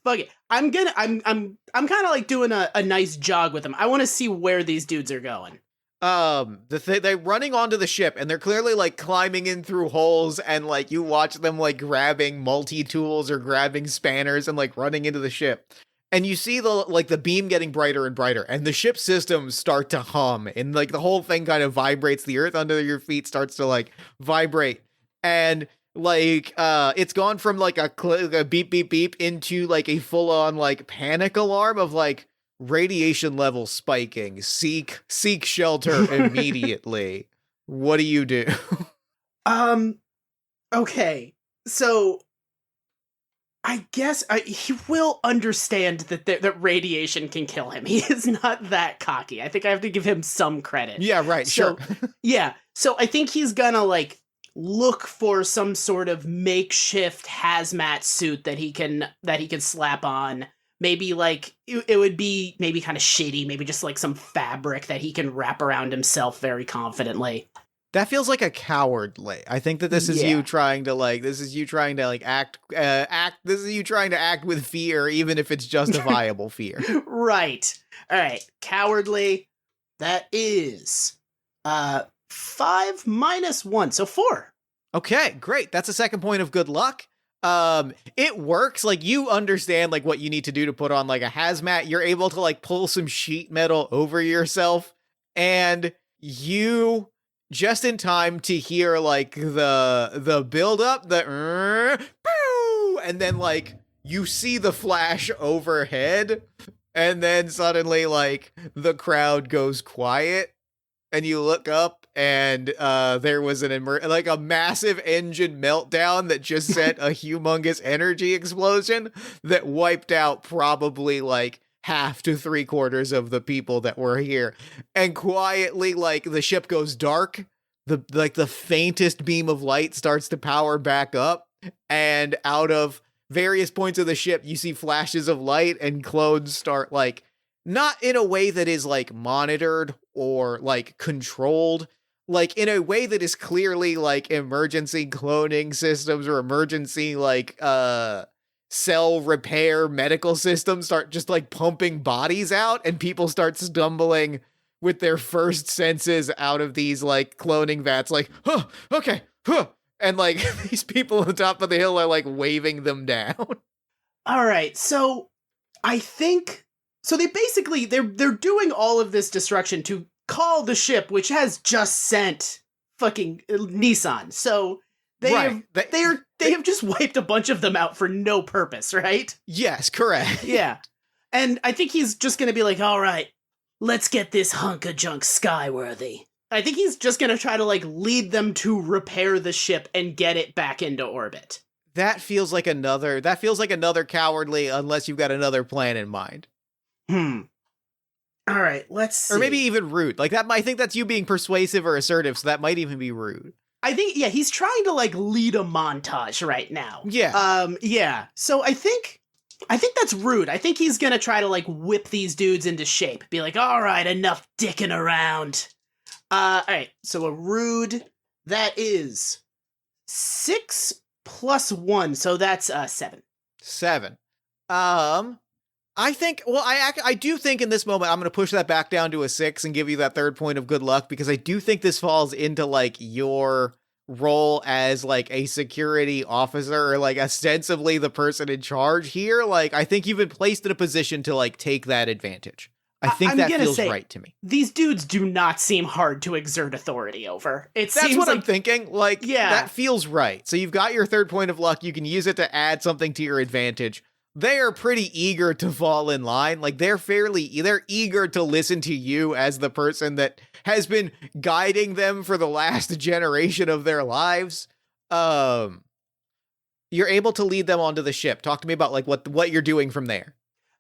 Fuck it. I'm kind of like doing a nice jog with them. I want to see where these dudes are going. They're running onto the ship, and they're clearly like climbing in through holes, and like you watch them like grabbing multi-tools or grabbing spanners and like running into the ship. And you see the beam getting brighter and brighter, and the ship systems start to hum, and like the whole thing kind of vibrates. The earth under your feet starts to like vibrate, and like it's gone from like a beep beep beep into like a full on like panic alarm of like radiation level spiking. Seek shelter immediately. What do you do? Okay, so I guess he will understand that radiation can kill him. He is not that cocky. I think I have to give him some credit. Yeah, right, So, sure. yeah, so I think he's gonna, like, look for some sort of makeshift hazmat suit that he can slap on. Maybe, like, it would be maybe kind of shitty, maybe just, like, some fabric that he can wrap around himself very confidently. That feels like a cowardly. I think that this is Yeah. you trying to act this is you trying to act with fear, even if it's justifiable fear. Right. All right. Cowardly. That is 5 minus 1, so 4. Okay, great. That's a second point of good luck. It works. Like, you understand like what you need to do to put on like a hazmat. You're able to like pull some sheet metal over yourself, and you just in time to hear like the build up, boo, and then like you see the flash overhead, and then suddenly like the crowd goes quiet, and you look up, and there was a massive engine meltdown that just sent a humongous energy explosion that wiped out probably like half to 3/4 of the people that were here. And quietly, like, the ship goes dark. The faintest beam of light starts to power back up, and out of various points of the ship, you see flashes of light, and clones start like, not in a way that is like monitored or like controlled, like in a way that is clearly like emergency cloning systems or emergency like cell repair medical systems start just like pumping bodies out, and people start stumbling with their first senses out of these like cloning vats, like, huh, okay, huh. And like these people on the top of the hill are like waving them down. All right. So I think so they basically they're doing all of this destruction to call the ship, which has just sent fucking Nissan. So they have just wiped a bunch of them out for no purpose, right? Yes, correct. Yeah. And I think he's just going to be like, all right, let's get this hunk of junk skyworthy. I think he's just going to try to like lead them to repair the ship and get it back into orbit. That feels like another cowardly, unless you've got another plan in mind. All right, let's see. Or maybe even rude. Like that, I think that's you being persuasive or assertive, so that might even be rude. I think, yeah, he's trying to like lead a montage right now. Yeah. Yeah. So I think that's rude. I think he's gonna try to like whip these dudes into shape. Be like, all right, enough dicking around. All right. So a rude, that is 6 plus 1, so that's 7. 7. I think, well, I do think in this moment I'm going to push that back down to a 6 and give you that third point of good luck, because I do think this falls into like your role as like a security officer, or like ostensibly the person in charge here. Like, I think you've been placed in a position to like take that advantage. I think that feels right to me. These dudes do not seem hard to exert authority over. That's what I'm thinking. Like, yeah, that feels right. So you've got your third point of luck. You can use it to add something to your advantage. They are pretty eager to fall in line. Like, they're eager to listen to you as the person that has been guiding them for the last generation of their lives. You're able to lead them onto the ship. Talk to me about like what you're doing from there.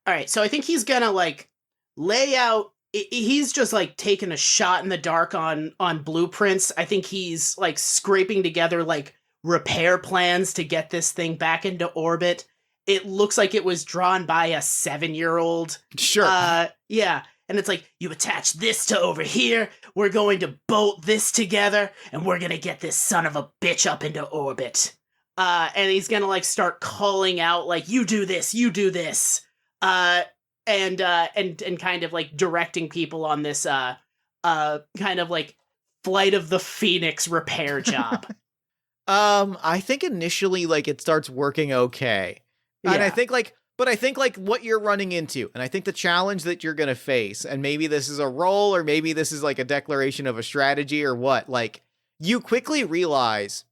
All right. So I think he's gonna like lay out. He's just like taking a shot in the dark on blueprints. I think he's like scraping together like repair plans to get this thing back into orbit. It looks like it was drawn by a 7-year-old. Sure. Yeah. And it's like, you attach this to over here, we're going to bolt this together, and we're going to get this son of a bitch up into orbit. And he's going to like start calling out, like, you do this. And kind of like directing people on this, kind of like Flight of the Phoenix repair job. I think initially like it starts working okay. Yeah. And I think like But I think like what you're running into, and I think the challenge that you're going to face, and maybe this is a role, or maybe this is like a declaration of a strategy or what, like you quickly realize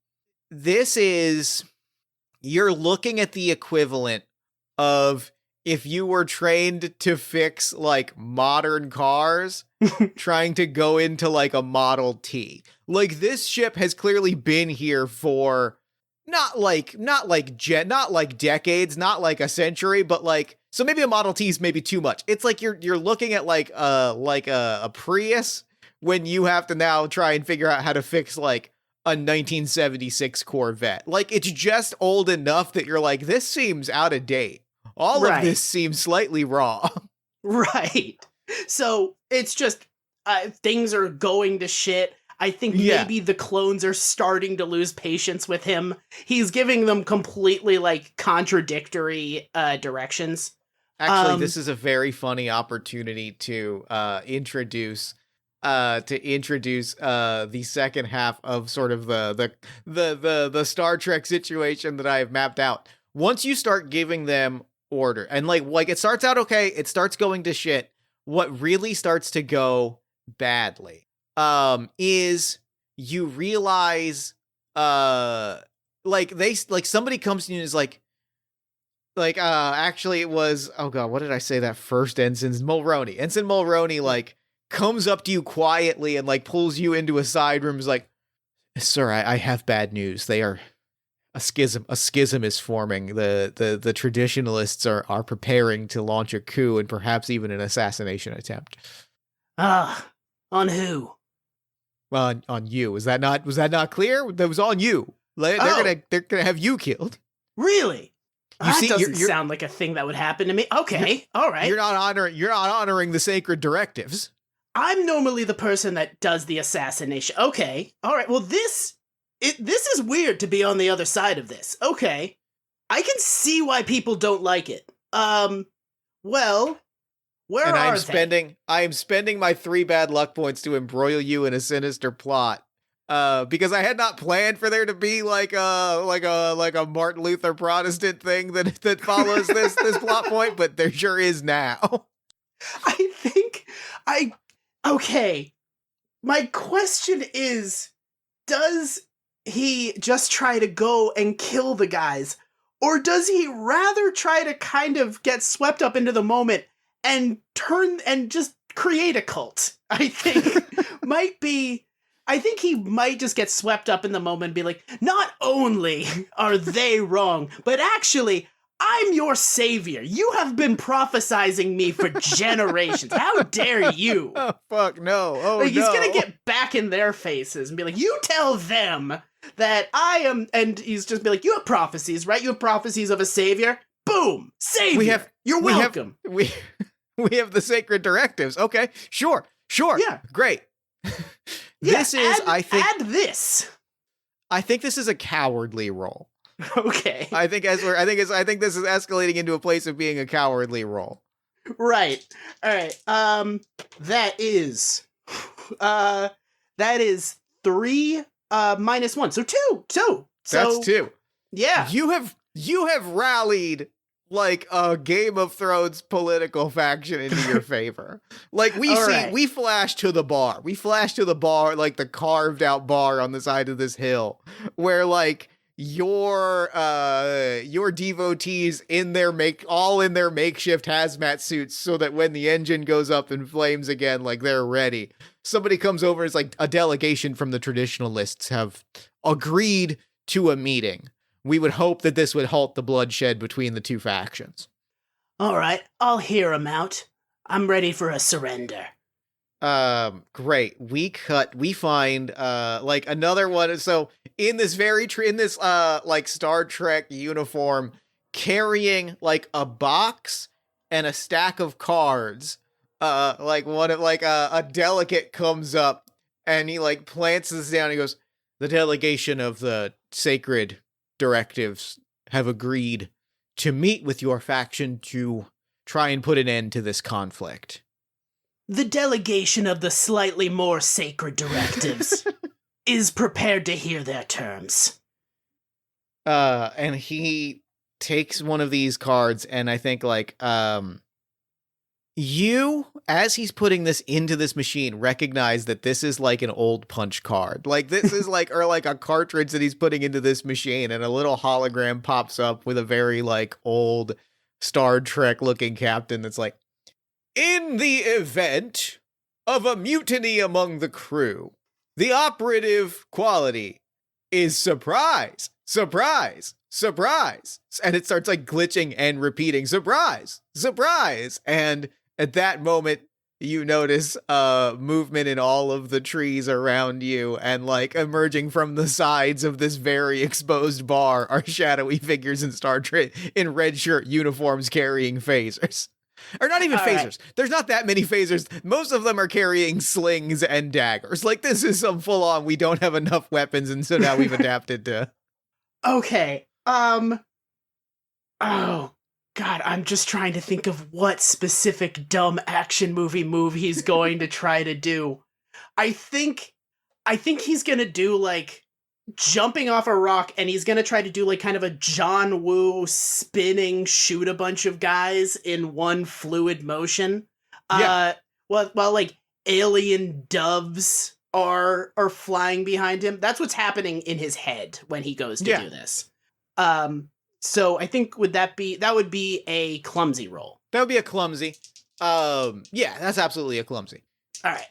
you're looking at the equivalent of if you were trained to fix like modern cars, trying to go into like a Model T. Like this ship has clearly been here for not like decades, not like a century, but like, so maybe a Model T is maybe too much. It's like you're looking at like a Prius when you have to now try and figure out how to fix like a 1976 Corvette. Like it's just old enough that you're like, this seems out of date. All of this seems slightly wrong. Right. So it's just things are going to shit. I think maybe the clones are starting to lose patience with him. He's giving them completely like contradictory directions. Actually, this is a very funny opportunity to introduce the second half of sort of the Star Trek situation that I have mapped out. Once you start giving them order, and like it starts out okay, it starts going to shit. What really starts to go badly is you realize somebody comes to you and is like actually it was, oh god, what did I say that first Ensign Mulroney like comes up to you quietly and like pulls you into a side room, is like, sir, I have bad news. They are a schism is forming. The traditionalists are preparing to launch a coup and perhaps even an assassination attempt. On who? On you. Was that not clear? That was on you. They're gonna have you killed. Really? Doesn't sound like a thing that would happen to me. Okay, all right. You're not honoring the sacred directives. I'm normally the person that does the assassination. Okay, all right. Well, this is weird to be on the other side of this. Okay, I can see why people don't like it. Well, where and are they? I am spending my 3 bad luck points to embroil you in a sinister plot. Because I had not planned for there to be like a Martin Luther Protestant thing that follows this plot point, but there sure is now. Okay. My question is, does he just try to go and kill the guys, or does he rather try to kind of get swept up into the moment and turn and just create a cult? I think he might just get swept up in the moment and be like, not only are they wrong, but actually, I'm your savior. You have been prophesizing me for generations. How dare you? Oh, fuck, no. Oh, like, he's gonna get back in their faces and be like, you tell them that I am, and he's just be like, you have prophecies, right? You have prophecies of a savior? Boom! Savior! You're welcome. We have the sacred directives. Okay, sure. Yeah. Great. Add this. I think this is a cowardly role. Okay. I think this is escalating into a place of being a cowardly role. Right. All right. That is 3 minus 1. So 2. That's 2. Yeah. You have rallied like a Game of Thrones political faction into your favor. Like we flash to the bar. We flash to the bar, like the carved out bar on the side of this hill, where like your devotees in their makeshift hazmat suits, so that when the engine goes up in flames again, like they're ready. Somebody comes over, it's like a delegation from the traditionalists have agreed to a meeting. We would hope that this would halt the bloodshed between the two factions. All right, I'll hear him out. I'm ready for a surrender. Great. We find, like another one. So in this like Star Trek uniform, carrying like a box and a stack of cards, a delegate comes up and he like plants this down. And he goes, the delegation of the sacred directives have agreed to meet with your faction to try and put an end to this conflict. The delegation of the slightly more sacred directives is prepared to hear their terms. And he takes one of these cards, and I think like you, as he's putting this into this machine, recognize that this is like an old punch card. Like this is like, or like a cartridge that he's putting into this machine, and a little hologram pops up with a very like old Star Trek looking captain that's like, in the event of a mutiny among the crew, the operative quality is surprise, surprise, surprise. And it starts like glitching and repeating, surprise, surprise. And at that moment, you notice movement in all of the trees around you, and like emerging from the sides of this very exposed bar are shadowy figures in Star Trek in red shirt uniforms carrying phasers. Or not even phasers. Right. There's not that many phasers. Most of them are carrying slings and daggers. Like, this is some full-on, we don't have enough weapons, and so now we've adapted to... Okay, oh, God, I'm just trying to think of what specific dumb action movie move he's going to try to do. I think he's gonna do, like, jumping off a rock, and he's gonna try to do like kind of a John Woo spinning, shoot a bunch of guys in one fluid motion. Yeah. While like alien doves are flying behind him. That's what's happening in his head when he goes to do this. So I think that would be a clumsy roll. That would be a clumsy. Yeah, that's absolutely a clumsy. All right.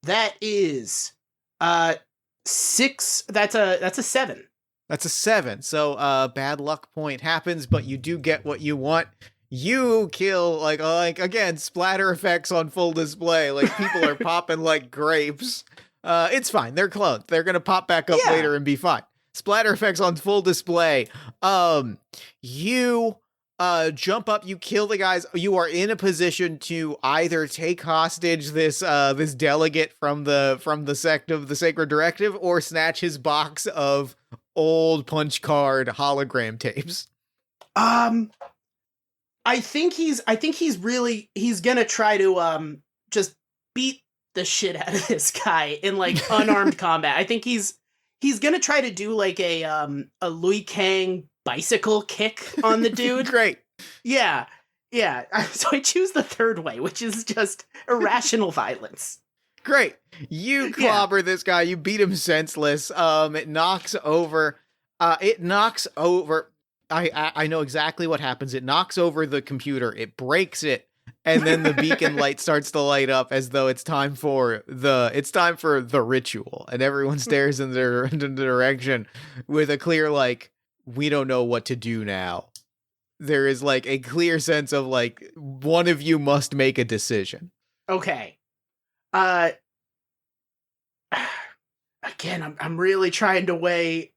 That is 6. That's a 7. That's a 7. So bad luck point happens, but you do get what you want. You kill like again, splatter effects on full display. Like people are popping like grapes. It's fine. They're cloned. They're gonna pop back up later and be fine. Splatter effects on full display. You jump up, you kill the guys. You are in a position to either take hostage this delegate from the sect of the Sacred Directive, or snatch his box of old punch card hologram tapes. I think he's gonna try to just beat the shit out of this guy in like unarmed combat. I think he's gonna try to do like a Liu Kang bicycle kick on the dude. Great. Yeah. So I choose the third way, which is just irrational violence. Great. You clobber this guy. You beat him senseless. It knocks over. I know exactly what happens. It knocks over the computer. It breaks it. And then the beacon light starts to light up as though it's time for the ritual. And everyone stares in the direction with a clear, like, we don't know what to do now. There is like a clear sense of like, one of you must make a decision. Okay. Again, I'm really trying to weigh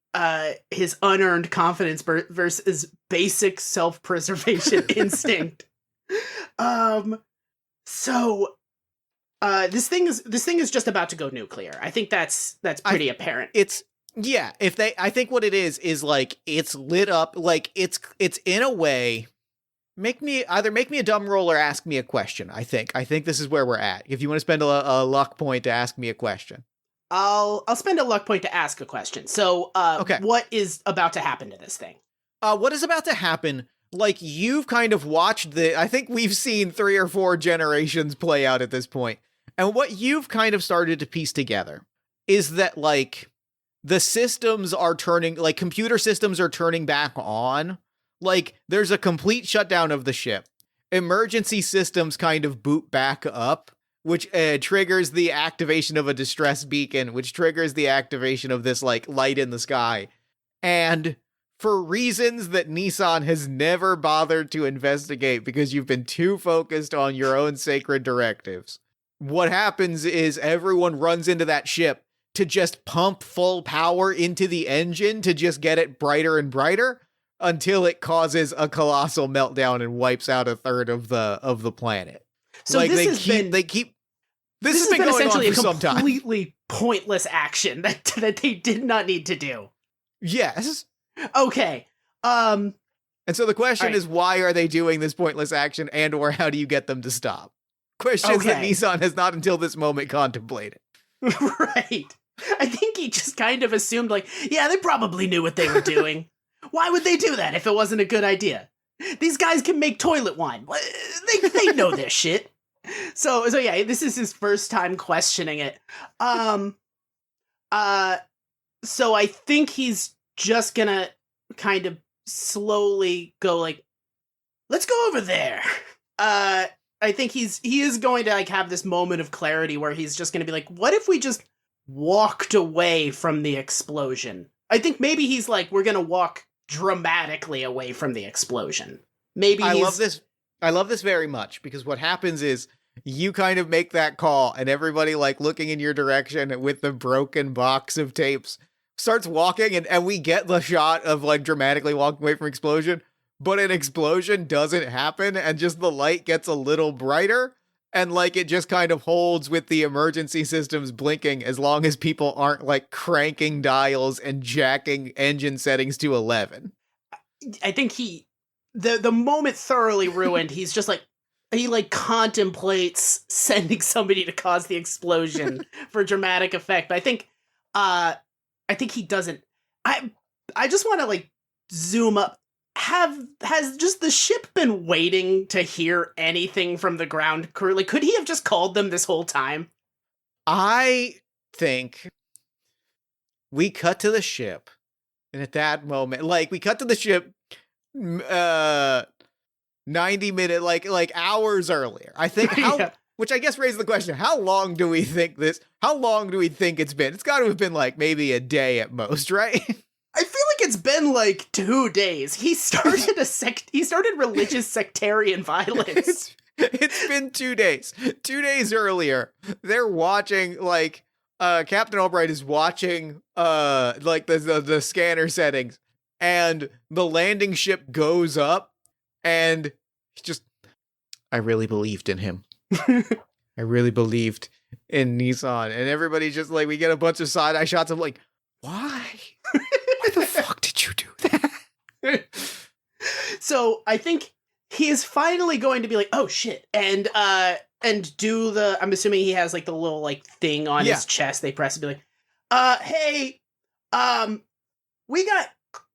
his unearned confidence versus basic self-preservation instinct. So this thing is just about to go nuclear. I think that's pretty apparent. I think what it is like it's lit up, like it's in a way. Make me a dumb roll or ask me a question. I think this is where we're at. If you want to spend a luck point to ask me a question. I'll spend a luck point to ask a question. So, okay. What is about to happen to this thing? What is about to happen? Like, you've kind of watched I think we've seen 3 or 4 generations play out at this point. And what you've kind of started to piece together is that, like, the systems are turning, like, computer systems are turning back on. Like, there's a complete shutdown of the ship. Emergency systems kind of boot back up, which triggers the activation of a distress beacon, which triggers the activation of this, like, light in the sky. And for reasons that Nissan has never bothered to investigate because you've been too focused on your own sacred directives, what happens is everyone runs into that ship to just pump full power into the engine to just get it brighter and brighter until it causes a colossal meltdown and wipes out a third of the planet. So like this has been going on for some time. Completely pointless action that they did not need to do. Yes. Okay. And so the question is, why are they doing this pointless action, and or how do you get them to stop? Questions that Nissan has not until this moment contemplated. Right. I think he just kind of assumed, like, yeah, they probably knew what they were doing. Why would they do that if it wasn't a good idea? These guys can make toilet wine. They know their shit. So yeah, this is his first time questioning it. So I think he's just gonna kind of slowly go like, let's go over there. I think he is going to like have this moment of clarity where he's just gonna be like, what if we just walked away from the explosion? I think maybe he's like, we're gonna walk dramatically away from the explosion. Maybe I love this very much, because what happens is you kind of make that call and everybody like looking in your direction with the broken box of tapes starts walking, and we get the shot of like dramatically walking away from explosion, but an explosion doesn't happen and just the light gets a little brighter, and like it just kind of holds with the emergency systems blinking as long as people aren't like cranking dials and jacking engine settings to 11. I think the moment thoroughly ruined, he's just like, he like contemplates sending somebody to cause the explosion for dramatic effect. But I think he doesn't. I just want to like zoom up. Has just the ship been waiting to hear anything from the ground crew? Like, could he have just called them this whole time? I think we cut to the ship, and at that moment, like we cut to the ship 90 minutes, like hours earlier. I think Yeah. Which I guess raises the question, how long do we think it's been? It's got to have been like maybe a day at most, right? I feel like it's been like 2 days. He started he started religious sectarian violence. It's been 2 days. 2 days earlier, they're watching like Captain Albright is watching like the scanner settings, and the landing ship goes up, and I really believed in him. I really believed in Nissan, and everybody just like, we get a bunch of side eye shots of like, why? Why the fuck did you do that? So I think he is finally going to be like, oh shit, and do the, I'm assuming he has like the little like thing on his chest they press and be like, hey, we got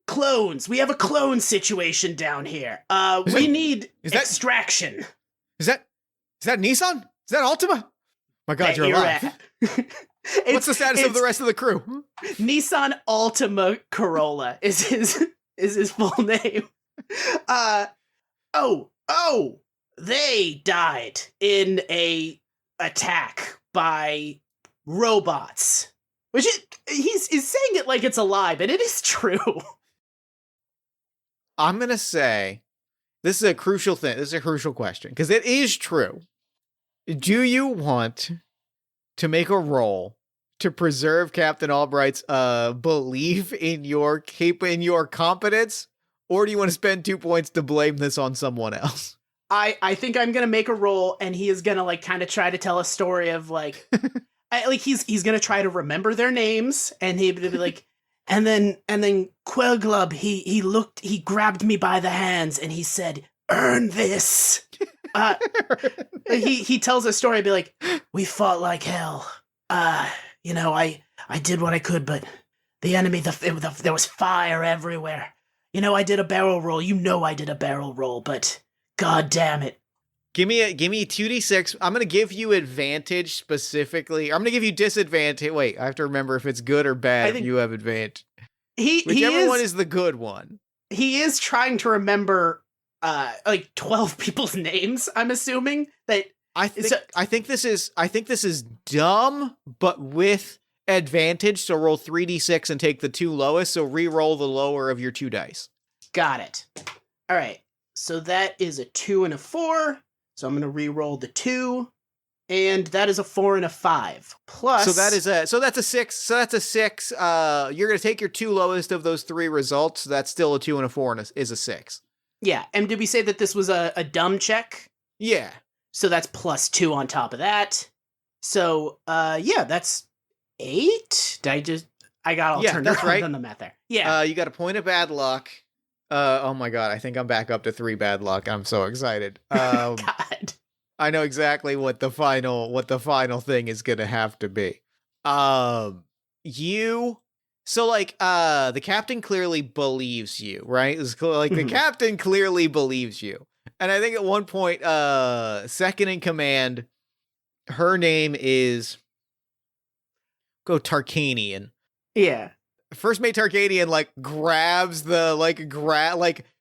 clones. We have a clone situation down here. We need extraction. Is that Nissan? Is that Altima? My God, you're alive. What's the status of the rest of the crew? Nissan Altima Corolla is his full name. They died in a attack by robots. Which he's saying it like it's a lie, but it is true. I'm gonna say this is a crucial thing. This is a crucial question, because it is true. Do you want to make a roll to preserve Captain Albright's belief in your competence, or do you want to spend 2 points to blame this on someone else? I think I'm gonna make a roll, and he is gonna like kind of try to tell a story of like, he's gonna try to remember their names, and he'd be like, and then Quellglub, he grabbed me by the hands and he said, "Earn this." He tells a story, be like, we fought like hell. I did what I could, but the enemy, there was fire everywhere. I did a barrel roll. I did a barrel roll, but God damn it. Give me 2d6. I'm going to give you advantage specifically. I'm going to give you disadvantage. Wait, I have to remember if it's good or bad if you have advantage. Whichever one is the good one. He is trying to remember like 12 people's names, I'm assuming. That I think this is dumb, but with advantage, so roll 3d6 and take the 2 lowest, so re-roll the lower of your 2 dice. Got it. All right. So that is a 2 and a 4. So I'm going to re-roll the 2, and that is a 4 and a 5. Plus, so that's a 6. So that's a 6. You're going to take your 2 lowest of those 3 results. So that's still a 2 and a 4 and is a 6. Yeah. And did we say that this was a dumb check? Yeah. So that's plus 2 on top of that. So yeah, that's 8. I got all turned around right on the math there. Yeah. You got a point of bad luck. Oh my God, I think I'm back up to 3 bad luck. I'm so excited. God. I know exactly what the final thing is gonna have to be. You So, like, the captain clearly believes you, right? The captain clearly believes you. And I think at one point, second in command, her name is Tarkanian. Yeah. First mate Tarkanian, like, grabs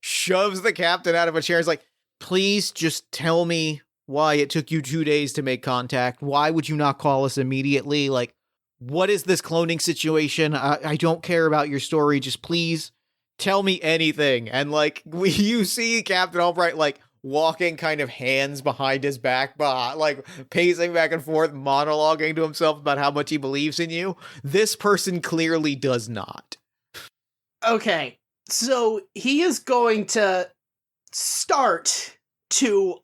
shoves the captain out of a chair. Is like, please just tell me why it took you 2 days to make contact. Why would you not call us immediately? Like, what is this cloning situation? I don't care about your story. Just please tell me anything. And like, you see Captain Albright like walking kind of hands behind his back, like pacing back and forth, monologuing to himself about how much he believes in you. This person clearly does not. Okay, so he is going to start to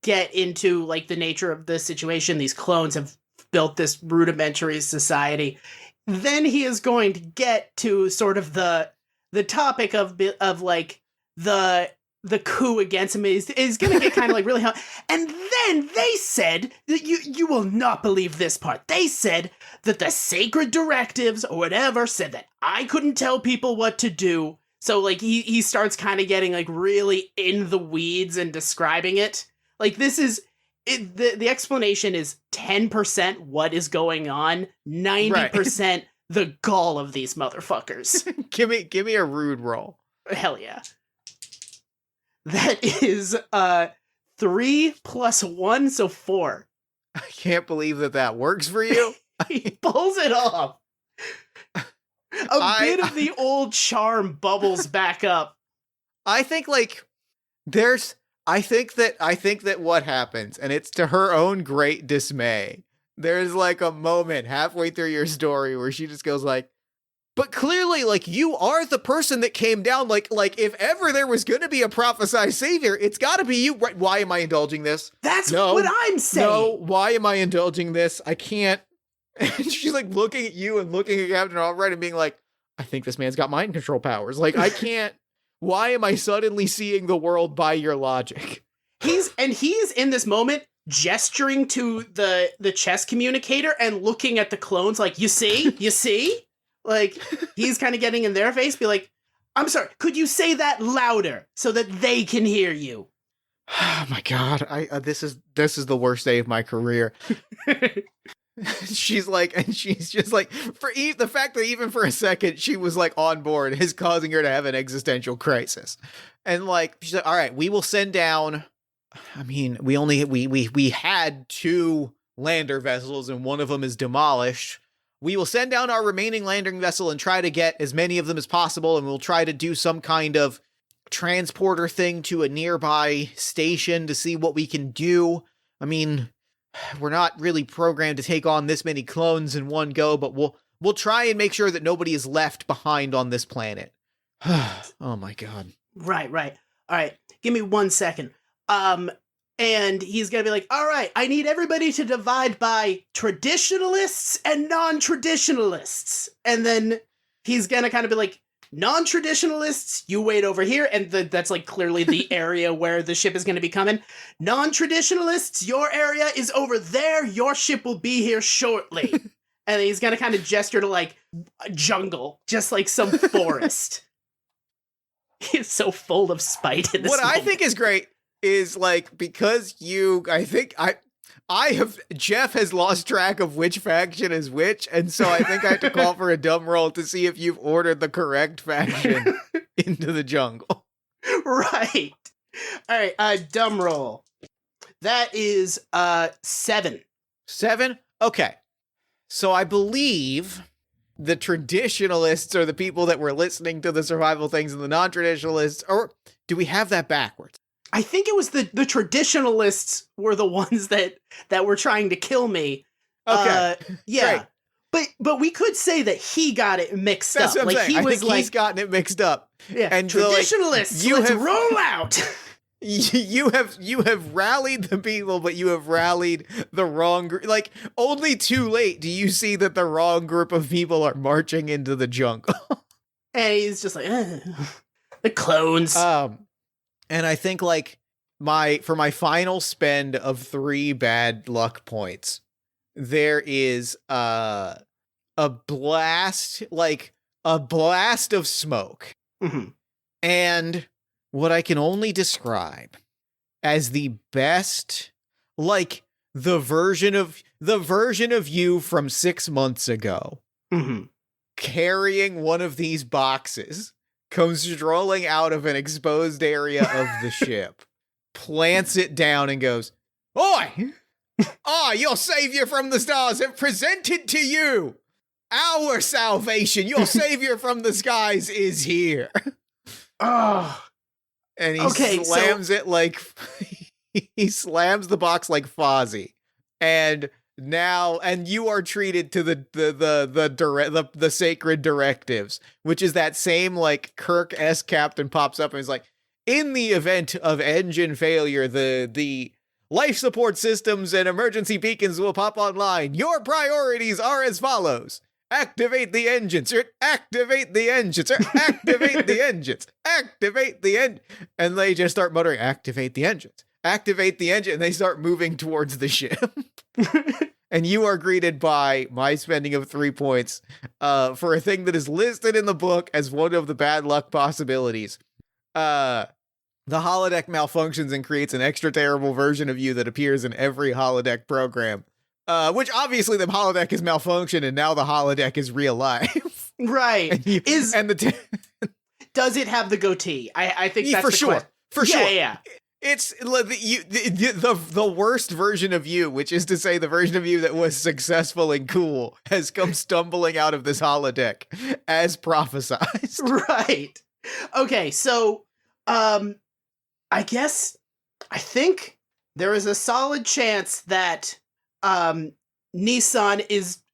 get into like the nature of the situation. These clones have built this rudimentary society. Then he is going to get to sort of the topic of like the coup against him is going to get kind of like really hot. And then they said that you will not believe this part. They said that the sacred directives or whatever said that I couldn't tell people what to do. So like he starts kind of getting like really in the weeds and describing it. Like this is the explanation is 10% what is going on, 90% right. The gall of these motherfuckers. give me a rude roll. Hell yeah. That is 3 + 1, so 4. I can't believe that works for you. He pulls it off. A bit of the old charm bubbles back up. I think like I think that what happens, and it's to her own great dismay, there's like a moment halfway through your story where she just goes like, but clearly, like, you are the person that came down. Like if ever there was going to be a prophesied savior, it's got to be you. Right? Why am I indulging this? That's what I'm saying. No, why am I indulging this? I can't. And she's like looking at you and looking at Captain Albright and being like, I think this man's got mind control powers. Like, I can't. Why am I suddenly seeing the world by your logic? He's in this moment gesturing to the chess communicator and looking at the clones like, you see? Like, he's kind of getting in their face, be like, I'm sorry, could you say that louder so that they can hear you? Oh my God, this is the worst day of my career. She's like, and she's just like, the fact that even for a second she was like on board is causing her to have an existential crisis. And like, she's like, all right, we will send down. I mean, we had 2 lander vessels and one of them is demolished. We will send down our remaining landing vessel and try to get as many of them as possible, and we'll try to do some kind of transporter thing to a nearby station to see what we can do. I mean, we're not really programmed to take on this many clones in one go, but we'll try and make sure that nobody is left behind on this planet. Oh my God. Right. All right, give me 1 second. And he's gonna be like, all right, I need everybody to divide by traditionalists and non-traditionalists. And then he's gonna kind of be like, non-traditionalists, you wait over here. And that's like clearly the area where the ship is gonna be coming. Non-traditionalists, your area is over there. Your ship will be here shortly. And he's gonna kind of gesture to like a jungle, just like some forest. He's so full of spite in this moment. I think is great is like, because Jeff has lost track of which faction is which, and so I think I have to call for a dumb roll to see if you've ordered the correct faction into the jungle. Right. All right, dumb roll. That is 7. 7? Okay. So I believe the traditionalists are the people that were listening to the survival things, and the non-traditionalists, or do we have that backwards? I think it was the traditionalists were the ones that were trying to kill me. Okay. Yeah. Great. But we could say that he got it mixed That's up. What I'm saying. He's gotten it mixed up. Yeah. And traditionalists, let's roll out. You have rallied the people, but you have rallied the wrong group. Like, only too late do you see that the wrong group of people are marching into the jungle. And he's just like, the clones. And I think like for my final spend of 3 bad luck points, there is a a blast, like a blast of smoke. Mm-hmm. And what I can only describe as the best, like the version of you from 6 months ago, Mm-hmm. carrying one of these boxes, comes strolling out of an exposed area of the ship, plants it down and goes, "Oi! Your savior from the stars have presented to you our salvation. Your savior from the skies is here." Oh. And he slams it like he slams the box like Fozzie. And you are treated to the sacred directives, which is that same like Kirk-esque captain pops up and is like, in the event of engine failure, the life support systems and emergency beacons will pop online. Your priorities are as follows. Activate the engines, or activate the engines, or activate the engines, activate the engine. And they just start muttering, activate the engines, activate the engine. And they start moving towards the ship. And you are greeted by my spending of 3 points for a thing that is listed in the book as one of the bad luck possibilities. The holodeck malfunctions and creates an extra terrible version of you that appears in every holodeck program. Which obviously the holodeck is malfunctioned and now the holodeck is real life. Right. Does it have the goatee? I think that's for sure. For sure. Yeah. It's the worst version of you, which is to say the version of you that was successful and cool, has come stumbling out of this holodeck as prophesized. Right. Okay, so I think there is a solid chance that Nissan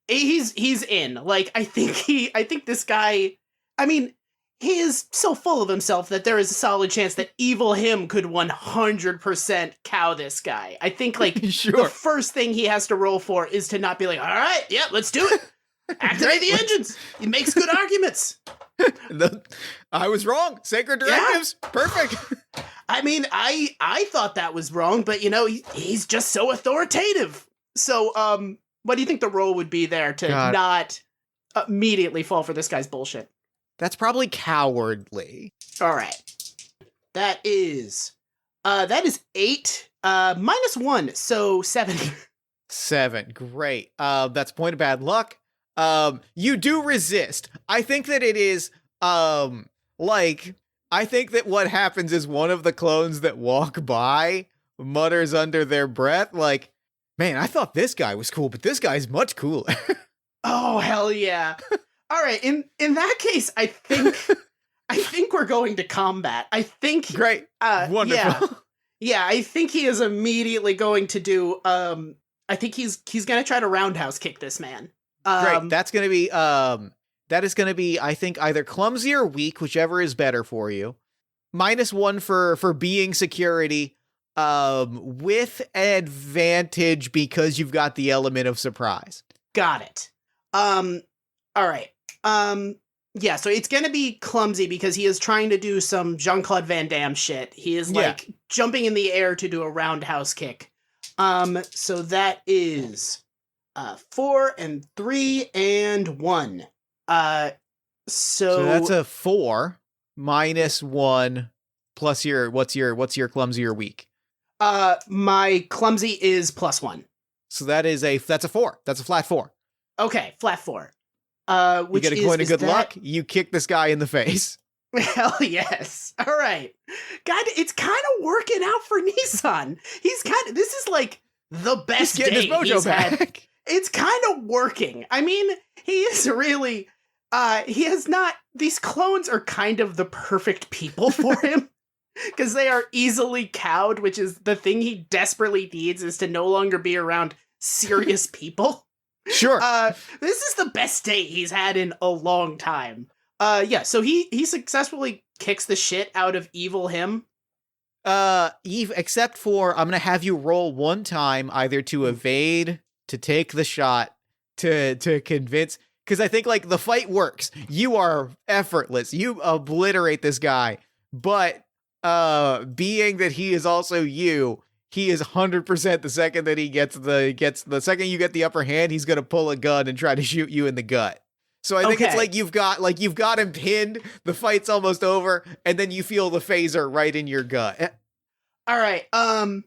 he's in. Like, I think this guy, I mean, he is so full of himself that there is a solid chance that evil him could 100% cow this guy. I think, like, Sure. The first thing he has to roll for is to not be like, all right, yeah, let's do it. Activate the engines. He makes good arguments. I was wrong. Sacred directives. Yeah. Perfect. I mean, I thought that was wrong, but, you know, he's just so authoritative. So, what do you think the role would be there to not immediately fall for this guy's bullshit? That's probably cowardly. All right. That is 8, -1, so 7. 7. Great. That's a point of bad luck. You do resist. I think that it is, I think that what happens is one of the clones that walk by mutters under their breath, like, man, I thought this guy was cool, but this guy's much cooler. Oh, hell yeah. All right, in that case, I think we're going to combat. I think great, wonderful. Yeah, I think he is immediately going to do. I think he's going to try to roundhouse kick this man. Great, that's going to be that is going to be, I think, either clumsy or weak, whichever is better for you. -1 for being security, with advantage because you've got the element of surprise. Got it. All right. Yeah, so it's gonna be clumsy because he is trying to do some Jean-Claude Van Damme shit. He is like jumping in the air to do a roundhouse kick. So that is 4 and 3 and 1. So that's a 4 -1 plus what's your clumsy or weak? My clumsy is +1. So that's a 4. That's a flat 4. Okay, flat 4. You get a coin of good luck. You kick this guy in the face. Hell yes. All right. God, it's kind of working out for Nissan. This is like the best day his mojo back. had. It's kind of working. I mean, he is really, these clones are kind of the perfect people for him. Because they are easily cowed, which is the thing he desperately needs, is to no longer be around serious people. Sure. This is the best day he's had in a long time. So he successfully kicks the shit out of evil him. Eve, except for I'm gonna have you roll one time either to evade, to take the shot, to convince, because I think like the fight works. You are effortless. You obliterate this guy, but being that he is also you, he is 100% the second that he gets the second you get the upper hand, he's going to pull a gun and try to shoot you in the gut. So I think it's like you've got him pinned, the fight's almost over, and then you feel the phaser right in your gut. All right. I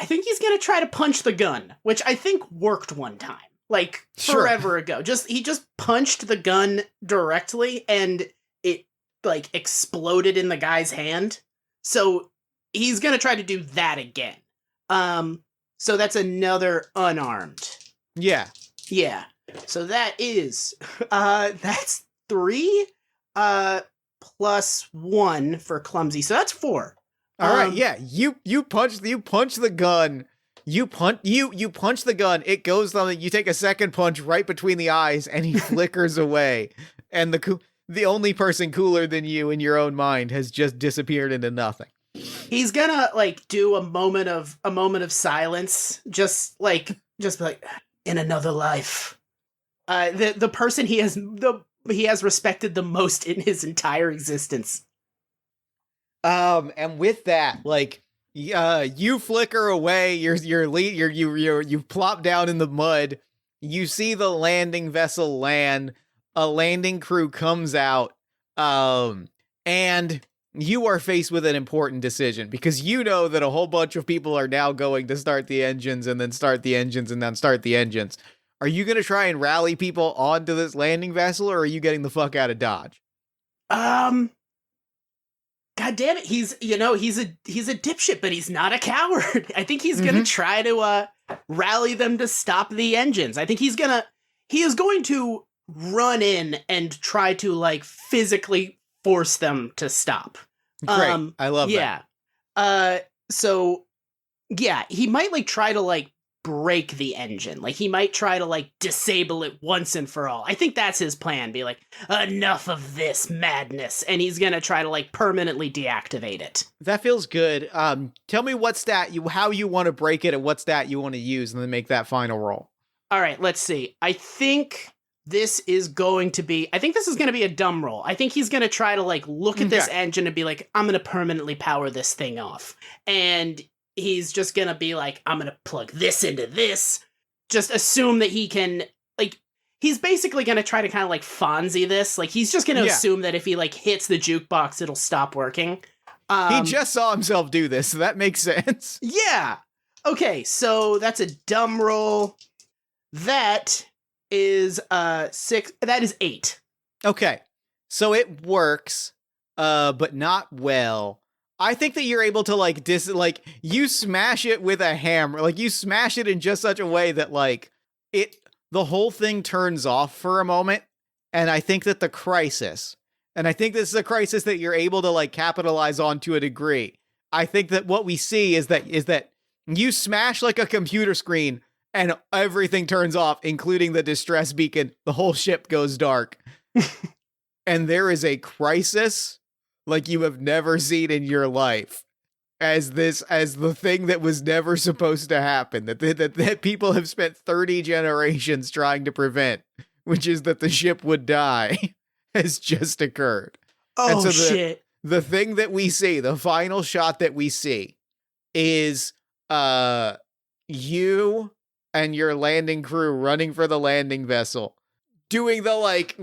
think he's going to try to punch the gun, which I think worked one time. Like forever ago. He just punched the gun directly and it like exploded in the guy's hand. So he's going to try to do that again. So that's another unarmed. Yeah. Yeah. So that is that's 3 plus 1 for clumsy. So that's 4. All right, yeah. You punch the gun. You punch the gun. It goes on. You take a second punch right between the eyes, and he flickers away. And the only person cooler than you in your own mind has just disappeared into nothing. He's gonna like do a moment of silence, just be like, in another life. The person he has respected the most in his entire existence. And with that, like, you flicker away. You plop down in the mud. You see the landing vessel land. A landing crew comes out. And you are faced with an important decision because you know that a whole bunch of people are now going to start the engines and then start the engines and then start the engines. Are you going to try and rally people onto this landing vessel, or are you getting the fuck out of Dodge? God damn it, he's a dipshit, but he's not a coward. I think he's gonna try to rally them to stop the engines. I think he is going to run in and try to like physically force them to stop. Great. I love that. So yeah, he might like try to like break the engine. Like he might try to like disable it once and for all. I think that's his plan. Be like, enough of this madness. And he's going to try to like permanently deactivate it. That feels good. Tell me how you want to break it and what stat you want to use and then make that final roll. All right, let's see. I think this is going to be a dumb roll. I think he's going to try to like look at this engine and be like, I'm going to permanently power this thing off. And he's just gonna be like, I'm gonna plug this into this. Just assume that he can, like, he's basically gonna try to kind of like Fonzie this. Like, he's just gonna assume that if he like hits the jukebox, it'll stop working. He just saw himself do this, so that makes sense. Yeah. Okay, so that's a dumb roll. That is 6. That is 8. Okay, so it works, but not well. I think that you're able to like you smash it with a hammer. Like you smash it in just such a way that like the whole thing turns off for a moment. And I think that and I think this is a crisis that you're able to like capitalize on to a degree. I think that what we see is that you smash like a computer screen and everything turns off, including the distress beacon. The whole ship goes dark. And there is a crisis like you have never seen in your life, as the thing that was never supposed to happen, that people have spent 30 generations trying to prevent, which is that the ship would die, has just occurred. Oh, and so shit. The thing that we see, the final shot that we see, is you and your landing crew running for the landing vessel, doing running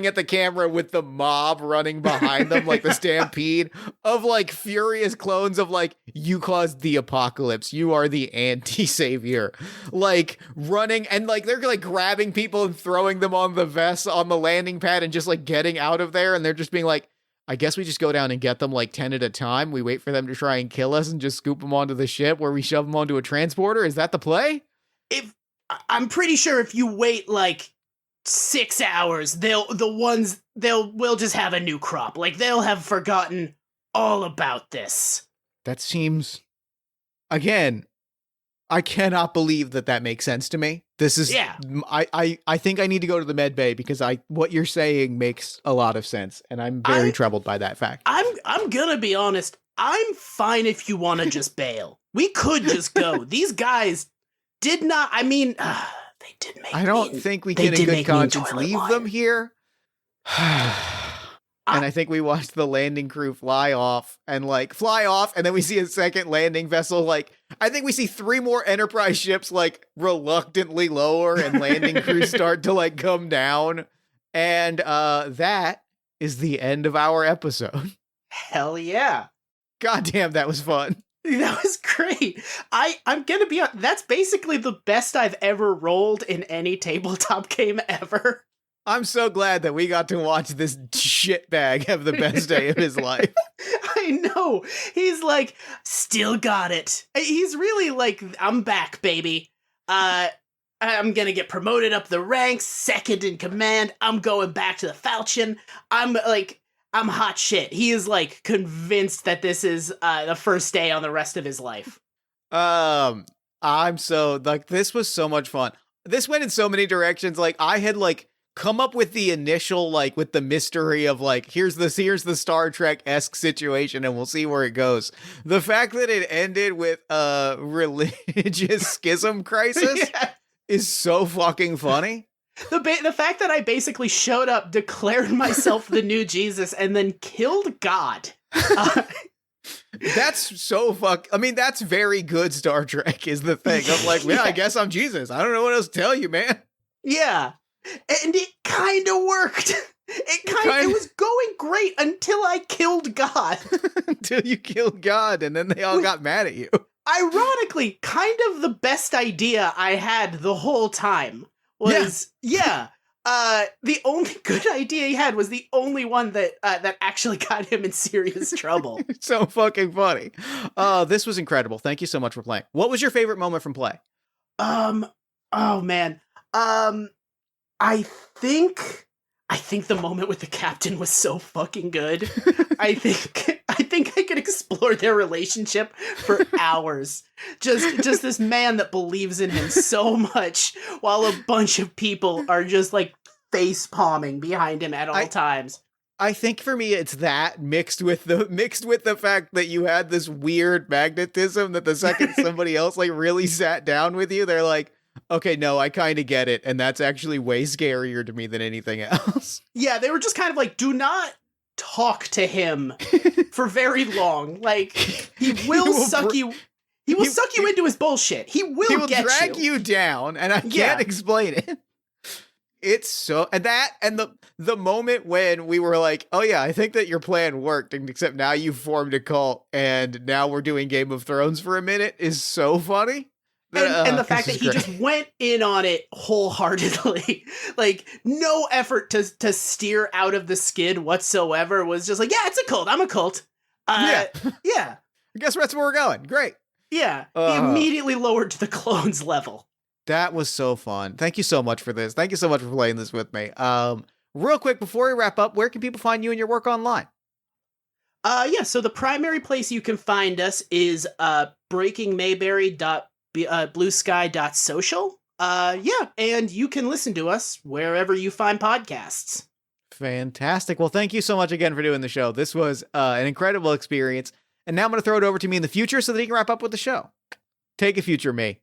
at the camera with the mob running behind them, like the stampede of like furious clones of like, you caused the apocalypse. You are the anti-savior. Like running and like they're like grabbing people and throwing them on the landing pad and just like getting out of there. And they're just being like, I guess we just go down and get them like 10 at a time. We wait for them to try and kill us and just scoop them onto the ship where we shove them onto a transporter. Is that the play? I'm pretty sure if you wait like 6 hours, we'll just have a new crop. Like they'll have forgotten all about this. That seems, again, I cannot believe that makes sense to me. This is, I think I need to go to the med bay because what you're saying makes a lot of sense. And I'm very troubled by that fact. I'm gonna be honest. I'm fine if you want to just bail. We could just go. These guys did not, I mean, they did make I don't think we can in good conscience leave them here. And I think we watched the landing crew fly off, and then we see a second landing vessel. Like, I think we see 3 more Enterprise ships, like, reluctantly lower, and landing crew start to, like, come down. And that is the end of our episode. Hell yeah. Goddamn, that was fun. That was great. I'm gonna be honest, that's basically the best I've ever rolled in any tabletop game ever. I'm so glad that we got to watch this shitbag have the best day of his life. I know. He's like, still got it. He's really like, I'm back, baby. I'm gonna get promoted up the ranks, second in command. I'm going back to the Falchion. I'm hot shit. He is like convinced that this is the first day on the rest of his life. I'm so like, this was so much fun. This went in so many directions. Like, I had like come up with the initial, like, with the mystery of like, here's the Star Trek-esque situation and we'll see where it goes. The fact that it ended with a religious schism crisis is so fucking funny. The fact that I basically showed up, declared myself the new Jesus, and then killed God. That's so I mean, that's very good Star Trek is the thing. I'm like, yeah, I guess I'm Jesus. I don't know what else to tell you, man. Yeah. And it kind of worked. It was going great until I killed God. Until you killed God, and then they all got mad at you. Ironically, kind of the best idea I had the whole time was, the only good idea he had was the only one that actually got him in serious trouble. So fucking funny. This was incredible. Thank you so much for playing. What was your favorite moment from play? Oh man. I think the moment with the captain was so fucking good. I think I could explore their relationship for hours. Just this man that believes in him so much while a bunch of people are just like face palming behind him at all times. I think for me it's that mixed with the fact that you had this weird magnetism that the second somebody else like really sat down with you, they're like, okay, no, I kind of get it, and that's actually way scarier to me than anything else. Yeah, they were just kind of like, do not talk to him for very long. Like, he will suck you into his bullshit. He will drag you down, and I can't explain it. It's so, and the moment when we were like, oh yeah, I think that your plan worked, and except now you've formed a cult, and now we're doing Game of Thrones for a minute is so funny. And the fact that he just went in on it wholeheartedly, like no effort to steer out of the skid whatsoever, was just like, yeah, it's a cult. I'm a cult. Yeah. I guess that's where we're going. Great. Yeah. He immediately lowered to the clones level. That was so fun. Thank you so much for this. Thank you so much for playing this with me. Real quick, before we wrap up, where can people find you and your work online? So the primary place you can find us is breakingmayberry.bluesky.social. And you can listen to us wherever you find podcasts. Fantastic. Well, thank you so much again for doing the show. This was an incredible experience. And now I'm going to throw it over to me in the future so that he can wrap up with the show. Take a future me.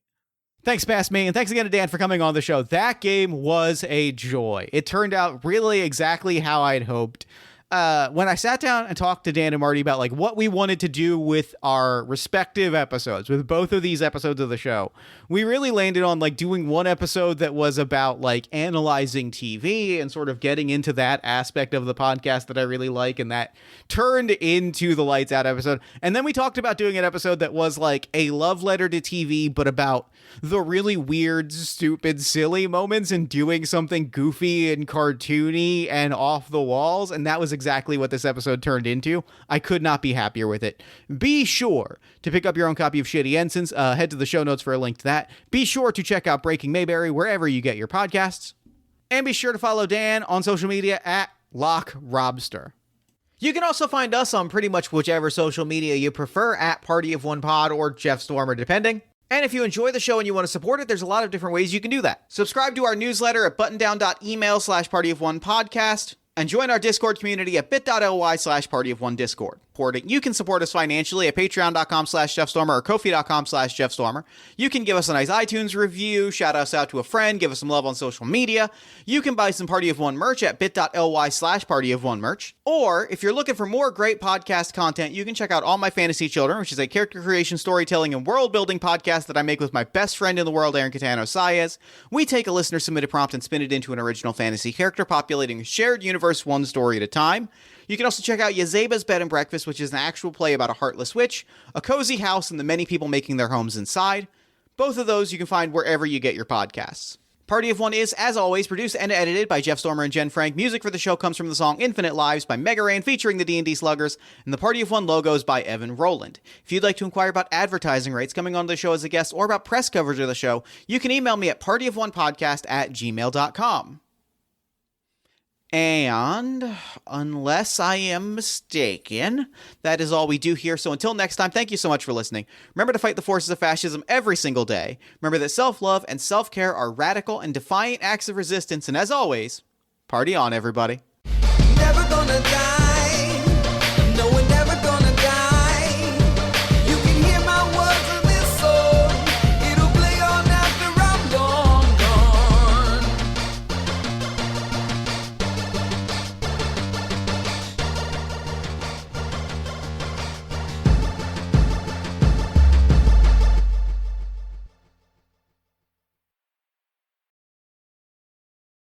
Thanks, past me, and thanks again to Dan for coming on the show. That game was a joy. It turned out really exactly how I'd hoped. When I sat down and talked to Dan and Marty about like what we wanted to do with our respective episodes, with both of these episodes of the show, we really landed on like doing one episode that was about like analyzing TV and sort of getting into that aspect of the podcast that I really like, and that turned into the Lights Out episode. And then we talked about doing an episode that was like a love letter to TV, but about the really weird, stupid, silly moments and doing something goofy and cartoony and off the walls, and that was exactly what this episode turned into. I could not be happier with it. Be sure to pick up your own copy of Shitty Ensigns. Head to the show notes for a link to that. Be sure to check out Breaking Mayberry wherever you get your podcasts. And be sure to follow Dan on social media at LockRobster. You can also find us on pretty much whichever social media you prefer, at Party of One Pod or Jeff Stormer, depending. And if you enjoy the show and you want to support it, there's a lot of different ways you can do that. Subscribe to our newsletter at buttondown.email/partyofonepodcast. And join our Discord community at bit.ly/partyofonediscord. supporting. You can support us financially at patreon.com/JeffStormer or Ko-fi.com/JeffStormer. You can give us a nice iTunes review, shout us out to a friend, give us some love on social media. You can buy some Party of One merch at bit.ly/PartyOfOneMerch. Or, if you're looking for more great podcast content, you can check out All My Fantasy Children, which is a character creation, storytelling, and world-building podcast that I make with my best friend in the world, Aaron Catano Saez. We take a listener-submitted prompt and spin it into an original fantasy character, populating a shared universe one story at a time. You can also check out Yazeba's Bed and Breakfast, which is an actual play about a heartless witch, a cozy house, and the many people making their homes inside. Both of those you can find wherever you get your podcasts. Party of One is, as always, produced and edited by Jeff Stormer and Jen Frank. Music for the show comes from the song Infinite Lives by Mega Ran featuring the D&D Sluggers, and the Party of One logos by Evan Rowland. If you'd like to inquire about advertising rates, coming on the show as a guest, or about press coverage of the show, you can email me at partyofonepodcast@gmail.com. And, unless I am mistaken, that is all we do here. So until next time, thank you so much for listening. Remember to fight the forces of fascism every single day. Remember that self-love and self-care are radical and defiant acts of resistance. And as always, party on, everybody. Never gonna die.